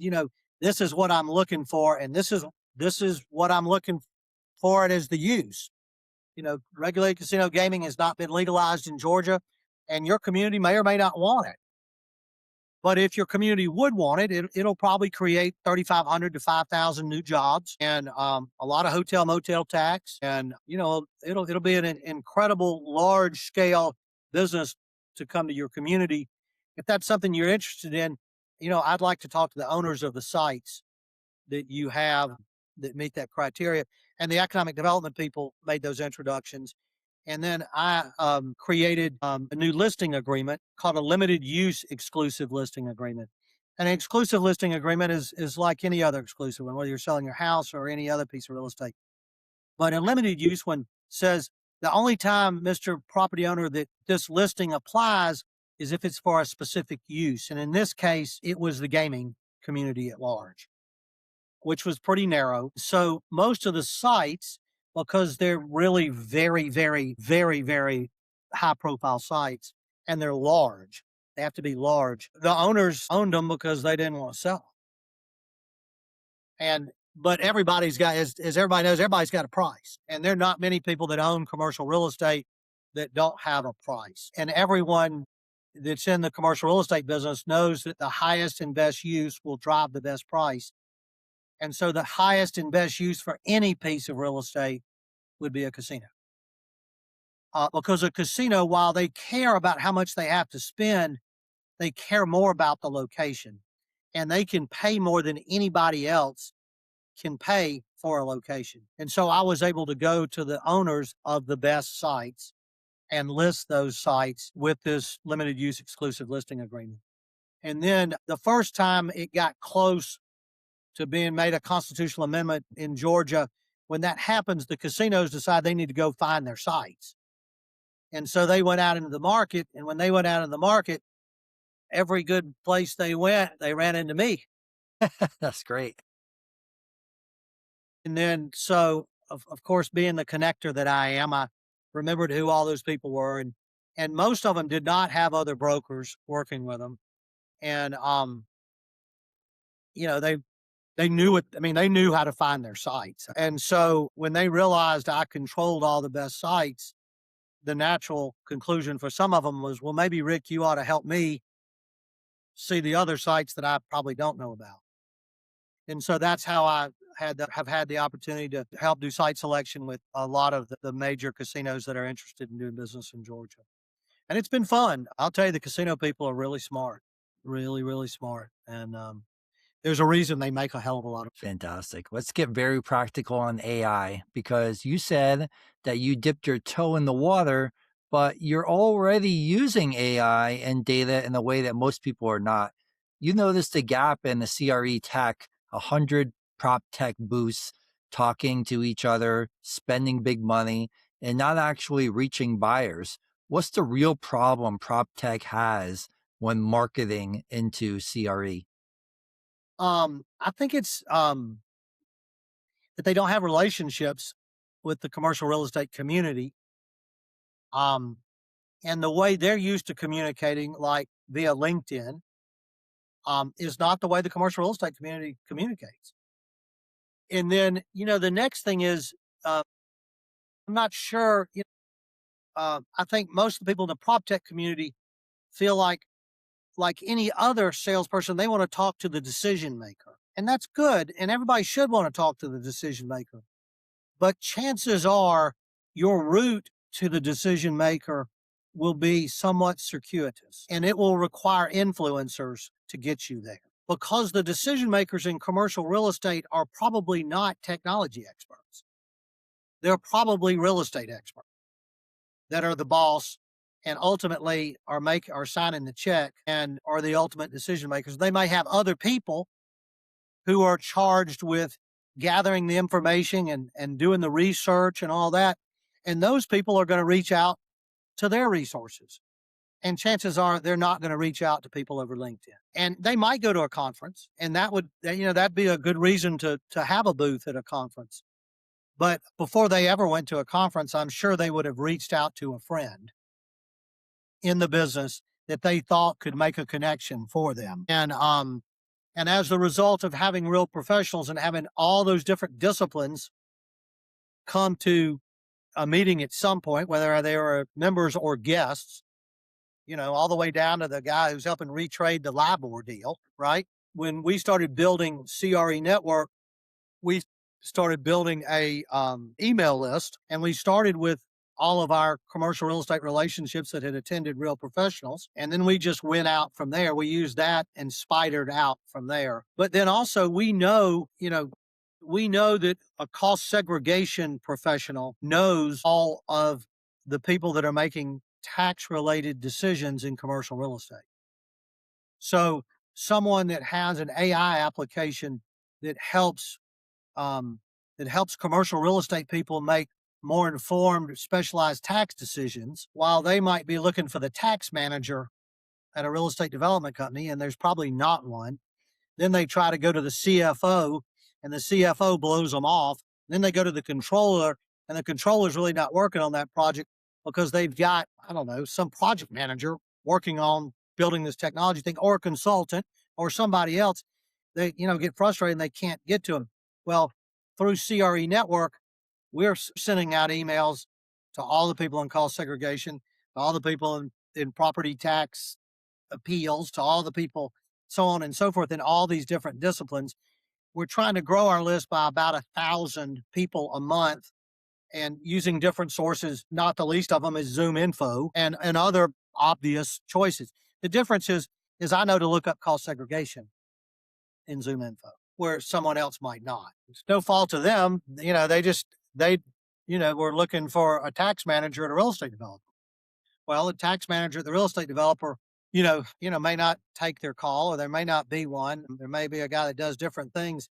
Speaker 1: this is what I'm looking for, and this is what I'm looking for it as the use. Regulated casino gaming has not been legalized in Georgia, and your community may or may not want it. But if your community would want it, it'll probably create 3,500 to 5,000 new jobs and a lot of hotel motel tax, and it'll be an incredible large scale business to come to your community. If that's something you're interested in, I'd like to talk to the owners of the sites that you have that meet that criteria. And the economic development people made those introductions. And then I created a new listing agreement called a limited use exclusive listing agreement. And an exclusive listing agreement is like any other exclusive one, whether you're selling your house or any other piece of real estate. But a limited use one says the only time, Mr. Property Owner, that this listing applies is if it's for a specific use. And in this case, it was the gaming community at large, which was pretty narrow. So most of the sites, because they're really very, very, very, very high profile sites and they're large, they have to be large. The owners owned them because they didn't want to sell. But everybody's got, as everybody knows, everybody's got a price. And there are not many people that own commercial real estate that don't have a price. And everyone that's in the commercial real estate business knows that the highest and best use will drive the best price. And so the highest and best use for any piece of real estate would be a casino. Because a casino, while they care about how much they have to spend, they care more about the location. And they can pay more than anybody else can pay for a location. And so I was able to go to the owners of the best sites and list those sites with this limited use exclusive listing agreement. And then the first time it got close to being made a constitutional amendment in Georgia, when that happens, the casinos decide they need to go find their sites. And so they went out into the market. And when they went out in the market, every good place they went, they ran into me.
Speaker 2: That's great.
Speaker 1: And then, so of course, being the connector that I am, I remembered who all those people were. And most of them did not have other brokers working with them. And, they knew it. I mean, they knew how to find their sites. And so when they realized I controlled all the best sites, the natural conclusion for some of them was, well, maybe Rick, you ought to help me see the other sites that I probably don't know about. And so that's how I have had the opportunity to help do site selection with a lot of the major casinos that are interested in doing business in Georgia. And it's been fun. I'll tell you, the casino people are really smart, really, really smart. And there's a reason they make a hell of a lot of.
Speaker 2: Fantastic. Let's get very practical on AI, because you said that you dipped your toe in the water, but you're already using AI and data in a way that most people are not. You noticed a gap in the CRE tech, 100 prop tech booths talking to each other, spending big money, and not actually reaching buyers. What's the real problem prop tech has when marketing into CRE?
Speaker 1: I think it's that they don't have relationships with the commercial real estate community. Um, and the way they're used to communicating, like via LinkedIn, is not the way the commercial real estate community communicates. And then, the next thing is, I'm not sure. I think most of the people in the prop tech community feel like any other salesperson, they want to talk to the decision maker. And that's good. And everybody should want to talk to the decision maker. But chances are your route to the decision maker will be somewhat circuitous, and it will require influencers to get you there, because the decision makers in commercial real estate are probably not technology experts. They're probably real estate experts that are the boss and ultimately are signing the check and are the ultimate decision makers. They may have other people who are charged with gathering the information and doing the research and all that. And those people are going to reach out to their resources. And chances are they're not going to reach out to people over LinkedIn. And they might go to a conference, and that'd be a good reason to have a booth at a conference. But before they ever went to a conference, I'm sure they would have reached out to a friend in the business that they thought could make a connection for them. And as the result of having real professionals and having all those different disciplines come to a meeting at some point, whether they were members or guests, all the way down to the guy who's helping retrade the LIBOR deal, right? When we started building CRE Network, we started building a email list, and we started with all of our commercial real estate relationships that had attended Real Professionals. And then we just went out from there. We used that and spidered out from there. But then also we know that a cost segregation professional knows all of the people that are making tax related decisions in commercial real estate. So someone that has an AI application that helps um, commercial real estate people make more informed, specialized tax decisions, while they might be looking for the tax manager at a real estate development company, and there's probably not one. Then they try to go to the CFO, and the CFO blows them off. Then they go to the controller, and the controller's really not working on that project because they've got, I don't know, some project manager working on building this technology thing, or a consultant, or somebody else. They, get frustrated and they can't get to them. Well, through CRE Network, we're sending out emails to all the people in cost segregation, to all the people in property tax appeals, to all the people, so on and so forth, in all these different disciplines. We're trying to grow our list by about 1,000 people a month, and using different sources, not the least of them is Zoom Info and other obvious choices. The difference is I know to look up cost segregation in Zoom Info, where someone else might not. It's no fault of them. They were looking for a tax manager at a real estate developer. Well, the tax manager at the real estate developer, may not take their call, or there may not be one. There may be a guy that does different things,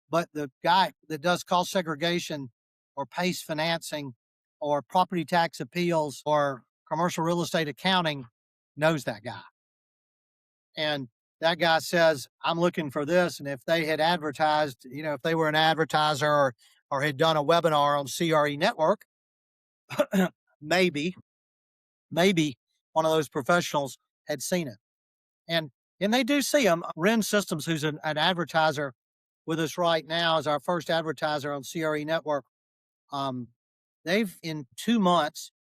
Speaker 1: but the guy that does cost segregation or PACE financing or property tax appeals or commercial real estate accounting knows that guy. And that guy says, I'm looking for this. And if they had advertised, if they were an advertiser, or had done a webinar on CRE Network, maybe one of those professionals had seen it. And they do see them. Ren Systems, who's an advertiser with us right now, is our first advertiser on CRE Network. In 2 months,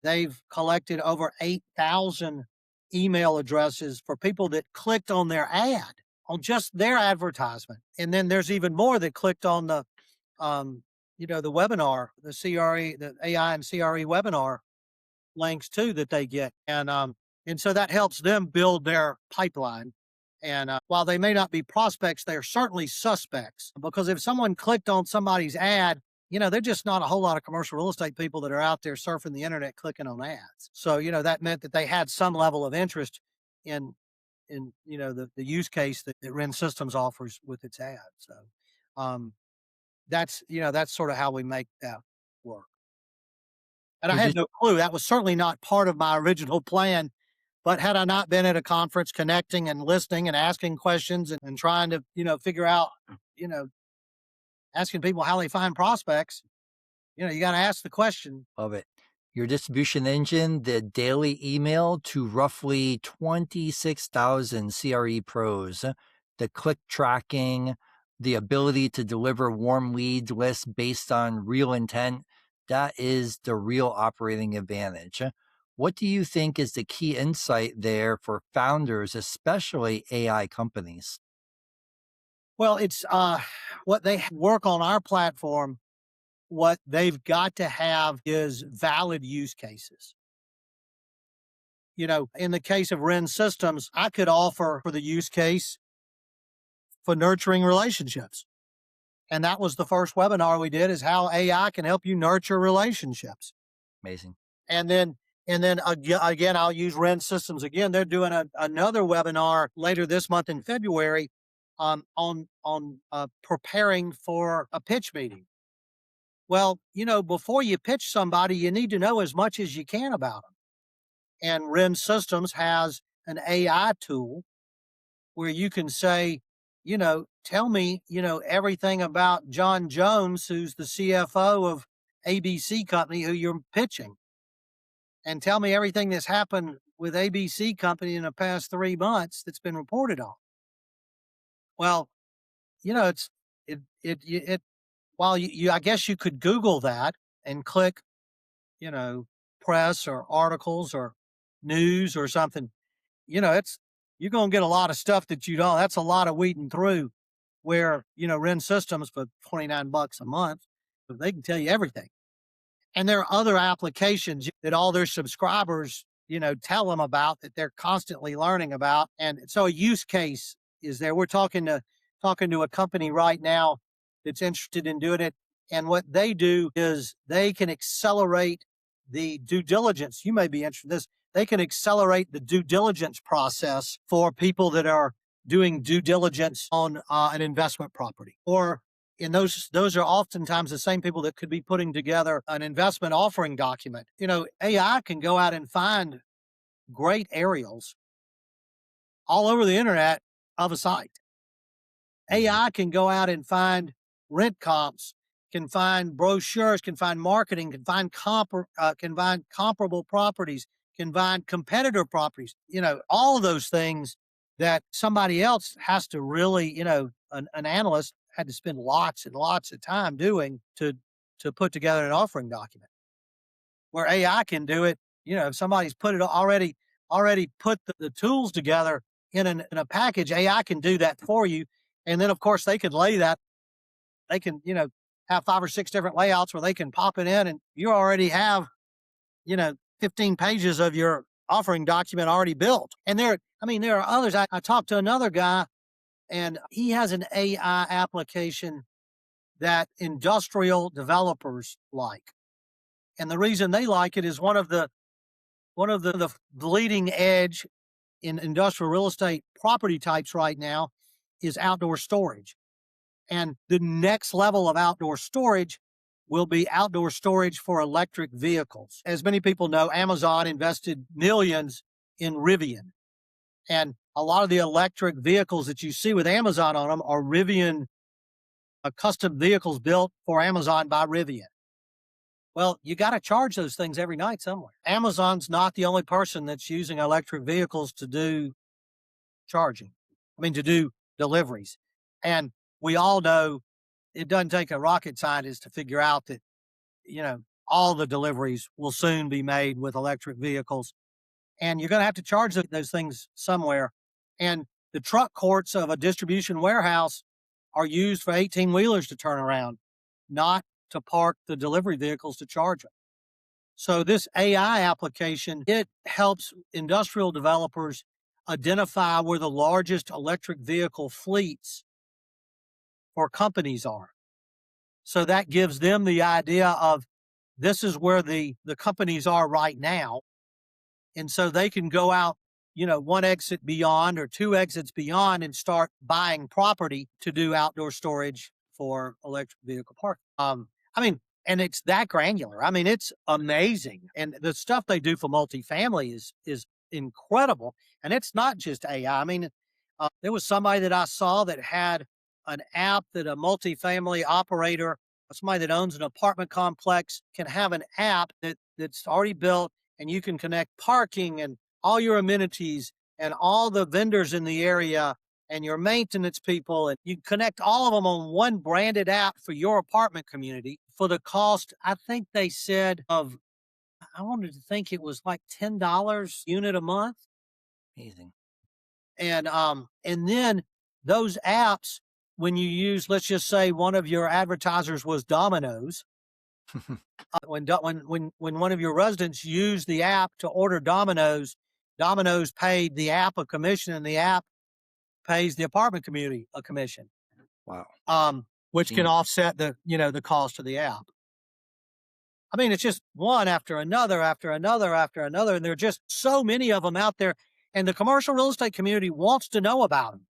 Speaker 1: they've collected over 8,000 email addresses for people that clicked on their ad, on just their advertisement. And then there's even more that clicked on the webinar, the CRE, the AI and CRE webinar links too that they get. And so that helps them build their pipeline. And while they may not be prospects, they're certainly suspects, because if someone clicked on somebody's ad, they're just not a whole lot of commercial real estate people that are out there surfing the internet clicking on ads. So, that meant that they had some level of interest in the use case that Ren Systems offers with its ads. So that's sort of how we make that work. And I had no clue. That was certainly not part of my original plan. But had I not been at a conference connecting and listening and asking questions and trying to, figure out, asking people how they find prospects, you got to ask the question.
Speaker 2: Love it. Your distribution engine, the daily email to roughly 26,000 CRE pros, the click tracking, the ability to deliver warm lead lists based on real intent, that is the real operating advantage. What do you think is the key insight there for founders, especially AI companies?
Speaker 1: Well, it's what they work on our platform. What they've got to have is valid use cases. In the case of Ren Systems, I could offer for the use case for nurturing relationships. And that was the first webinar we did, is how AI can help you nurture relationships.
Speaker 2: Amazing.
Speaker 1: And then again, I'll use Ren Systems again. They're doing another webinar later this month in February on preparing for a pitch meeting. Well, before you pitch somebody, you need to know as much as you can about them. And Ren Systems has an AI tool where you can say, tell me, everything about John Jones, who's the CFO of ABC Company, who you're pitching. And tell me everything that's happened with ABC Company in the past 3 months that's been reported on. Well, while I guess you could Google that and click, press or articles or news or something, it's you're gonna get a lot of stuff that you don't. That's a lot of weeding through. Where Ren Systems for $29 a month, but they can tell you everything. And there are other applications that all their subscribers, tell them about that they're constantly learning about. And so a use case is there. We're talking to a company right now that's interested in doing it. And what they do is they can accelerate the due diligence. You may be interested in this. They can accelerate the due diligence process for people that are doing due diligence on an investment property, or and those are oftentimes the same people that could be putting together an investment offering document. AI can go out and find great aerials all over the internet of a site. AI can go out and find rent comps, can find brochures, can find marketing, can find comparable properties, can find competitor properties. All of those things that somebody else has to really, an analyst had to spend lots and lots of time doing to put together an offering document. Where AI can do it, if somebody's put it already put the tools together in a package, AI can do that for you. And then, of course, they can lay that. They can, have 5 or 6 different layouts where they can pop it in, and you already have, 15 pages of your offering document already built. And there are others. I talked to another guy, and he has an AI application that industrial developers like. And the reason they like it is one of the leading edge in industrial real estate property types right now is outdoor storage. And the next level of outdoor storage will be outdoor storage for electric vehicles. As many people know, Amazon invested millions in Rivian. And a lot of the electric vehicles that you see with Amazon on them are Rivian custom vehicles built for Amazon by Rivian. Well, you got to charge those things every night somewhere. Amazon's not the only person that's using electric vehicles to do charging. To do deliveries. And we all know it doesn't take a rocket scientist to figure out that, all the deliveries will soon be made with electric vehicles. And you're going to have to charge those things somewhere. And the truck courts of a distribution warehouse are used for 18-wheelers to turn around, not to park the delivery vehicles to charge them. So this AI application, it helps industrial developers identify where the largest electric vehicle fleets for companies are. So that gives them the idea of this is where the companies are right now. And so they can go out, one exit beyond or 2 exits beyond and start buying property to do outdoor storage for electric vehicle parking. And it's that granular. It's amazing. And the stuff they do for multifamily is incredible. And it's not just AI. There was somebody that I saw that had an app that a multifamily operator, somebody that owns an apartment complex, can have an app that's already built, and you can connect parking and all your amenities and all the vendors in the area and your maintenance people, and you connect all of them on one branded app for your apartment community for the cost, I think they said I wanted to think it was like $10 unit a month.
Speaker 2: Amazing.
Speaker 1: And then those apps, when you use, let's just say one of your advertisers was Domino's, when one of your residents used the app to order Domino's, Domino's paid the app a commission, and the app pays the apartment community a commission.
Speaker 2: Wow.
Speaker 1: Which can offset the cost of the app. It's just one after another, after another, after another. And there are just so many of them out there. And the commercial real estate community wants to know about them.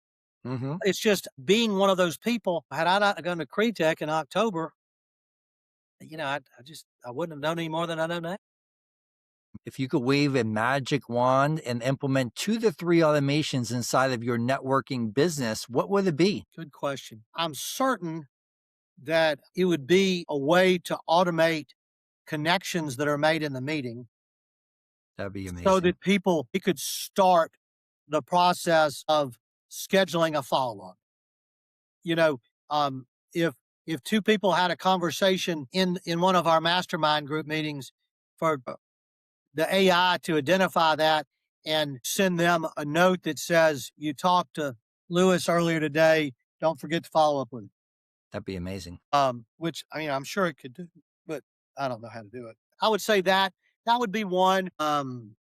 Speaker 2: Mm-hmm.
Speaker 1: It's just being one of those people. Had I not gone to CRE in October, I wouldn't have known any more than I know now.
Speaker 2: If you could wave a magic wand and implement 2 to 3 automations inside of your networking business, what would it be?
Speaker 1: Good question. I'm certain that it would be a way to automate connections that are made in the meeting.
Speaker 2: That'd be amazing.
Speaker 1: So that it could start the process of scheduling a follow-up. If 2 people had a conversation in one of our mastermind group meetings for the AI to identify that and send them a note that says, you talked to Lewis earlier today. Don't forget to follow up with him.
Speaker 2: That'd be amazing.
Speaker 1: Which I mean, I'm sure it could do, but I don't know how to do it. I would say that that would be one. And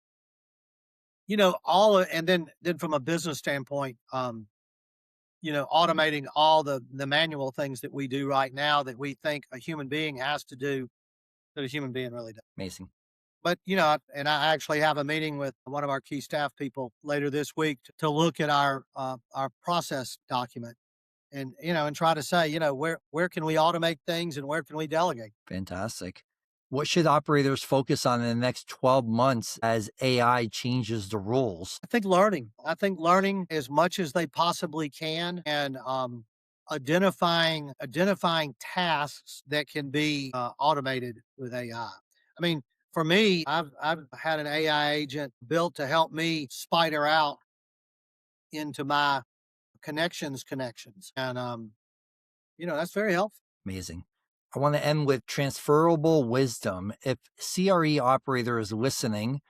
Speaker 1: then from a business standpoint, automating all the manual things that we do right now that we think a human being has to do that a human being really does.
Speaker 2: Amazing.
Speaker 1: But and I actually have a meeting with one of our key staff people later this week to look at our process document and try to say, where can we automate things and where can we delegate?
Speaker 2: Fantastic. What should operators focus on in the next 12 months as AI changes the rules?
Speaker 1: I think learning. I think learning as much as they possibly can and identifying tasks that can be automated with AI. I mean, for me, I've had an AI agent built to help me spider out into my connections, and that's very helpful.
Speaker 2: Amazing. I want to end with transferable wisdom. If CRE operator is listening,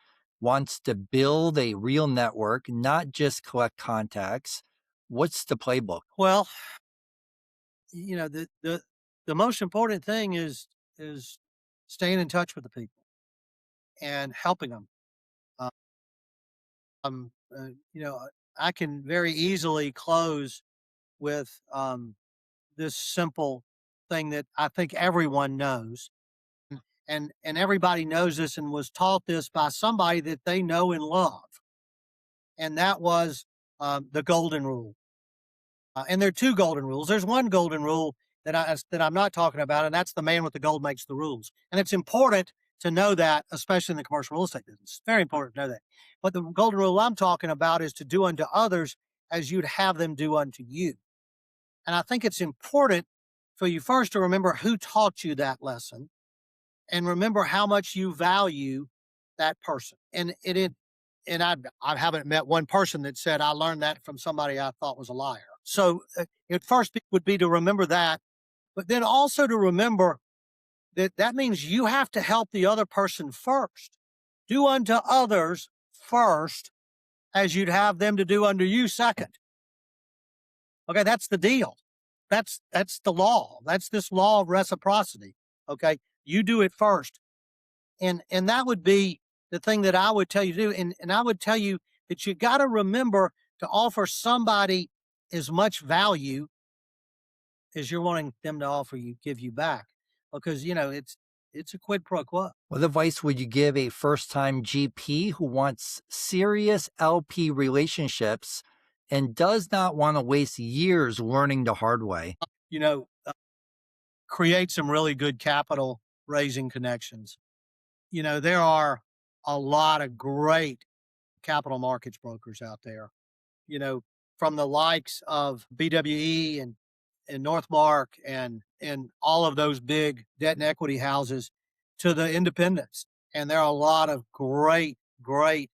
Speaker 2: wants to build a real network, not just collect contacts, what's the playbook?
Speaker 1: Well, the most important thing is staying in touch with the people and helping them. Uh, um, uh, you know, I can very easily close with this simple thing that I think everyone knows, and everybody knows this and was taught this by somebody that they know and love, and that was the golden rule. And there are two golden rules. There's one golden rule that I'm not talking about, and that's the man with the gold makes the rules. And it's important to know that, especially in the commercial real estate business. It's very important to know that. But the golden rule I'm talking about is to do unto others as you'd have them do unto you. And I think it's important for you first to remember who taught you that lesson and remember how much you value that person. And I haven't met one person that said I learned that from somebody I thought was a liar. So it first would be to remember that, but then also to remember that means you have to help the other person first. Do unto others first as you'd have them to do unto you second. Okay, that's the deal. That's the law. That's this law of reciprocity. Okay, you do it first, and that would be the thing that I would tell you to do. And I would tell you that you got to remember to offer somebody as much value as you're wanting them to give you back, because it's a quid pro quo.
Speaker 2: What advice would you give a first-time GP who wants serious LP relationships and does not want to waste years learning the hard way?
Speaker 1: You know, create some really good capital raising connections. There are a lot of great capital markets brokers out there, from the likes of BWE and Northmark and all of those big debt and equity houses to the independents. And there are a lot of great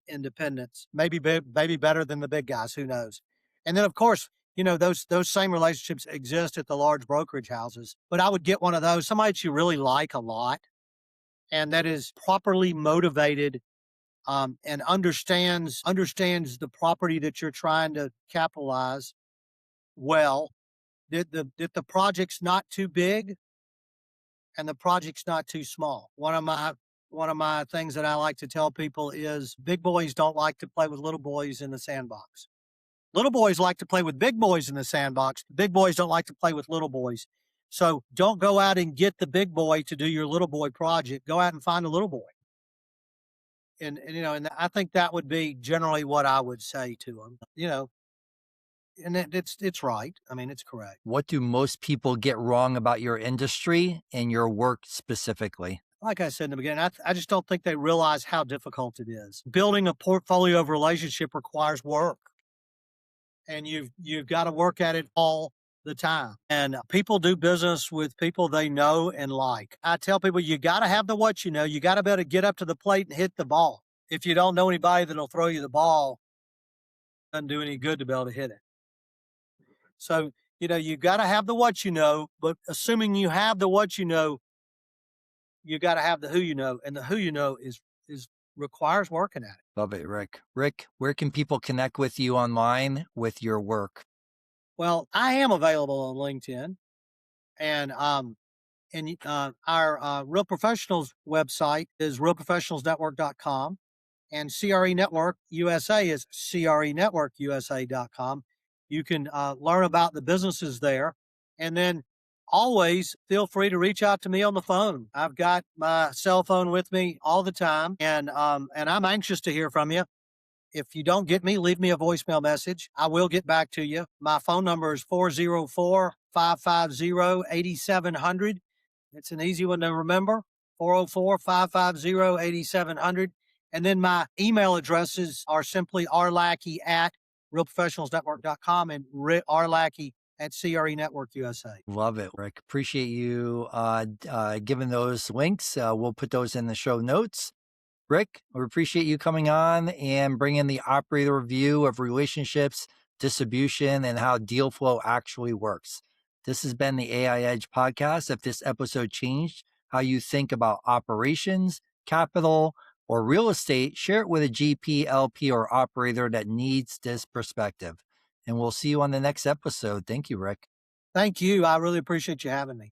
Speaker 1: independents, maybe better than the big guys, who knows? And then of course, those same relationships exist at the large brokerage houses. But I would get one of those, somebody that you really like a lot and that is properly motivated, and understands the property that you're trying to capitalize well. That the project's not too big and the project's not too small. One of my things that I like to tell people is big boys don't like to play with little boys in the sandbox. Little boys like to play with big boys in the sandbox. Big boys don't like to play with little boys. So don't go out and get the big boy to do your little boy project. Go out and find a little boy. And I think that would be generally what I would say to them. And it's right. I mean, it's correct.
Speaker 2: What do most people get wrong about your industry and your work specifically?
Speaker 1: Like I said in the beginning, I just don't think they realize how difficult it is. Building a portfolio of relationship requires work, and you've got to work at it all the time. And people do business with people they know and like. I tell people you got to have the what you know. You got to be able to get up to the plate and hit the ball. If you don't know anybody that'll throw you the ball, it doesn't do any good to be able to hit it. So, you got to have the what you know, but assuming you have the what you know, you got to have the who you know, and the who you know is requires working at it.
Speaker 2: Love it, Rick. Rick, where can people connect with you online with your work?
Speaker 1: Well, I am available on LinkedIn, and our Real Professionals website is realprofessionalsnetwork.com, and CRE Network USA is crenetworkusa.com. You can learn about the businesses there, and then always feel free to reach out to me on the phone. I've got my cell phone with me all the time, and I'm anxious to hear from you. If you don't get me, leave me a voicemail message. I will get back to you. My phone number is 404-550-8700. It's an easy one to remember, 404-550-8700. And then my email addresses are simply rlackey at realprofessionalsnetwork.com and rlackey at CRE Network USA.
Speaker 2: Love it, Rick. Appreciate you giving those links. We'll put those in the show notes. Rick, we appreciate you coming on and bringing the operator view of relationships, distribution, and how deal flow actually works. This has been the AI Edge podcast. If this episode changed how you think about operations, capital, or real estate, share it with a GP, LP, or operator that needs this perspective. And we'll see you on the next episode. Thank you, Rick.
Speaker 1: Thank you. I really appreciate you having me.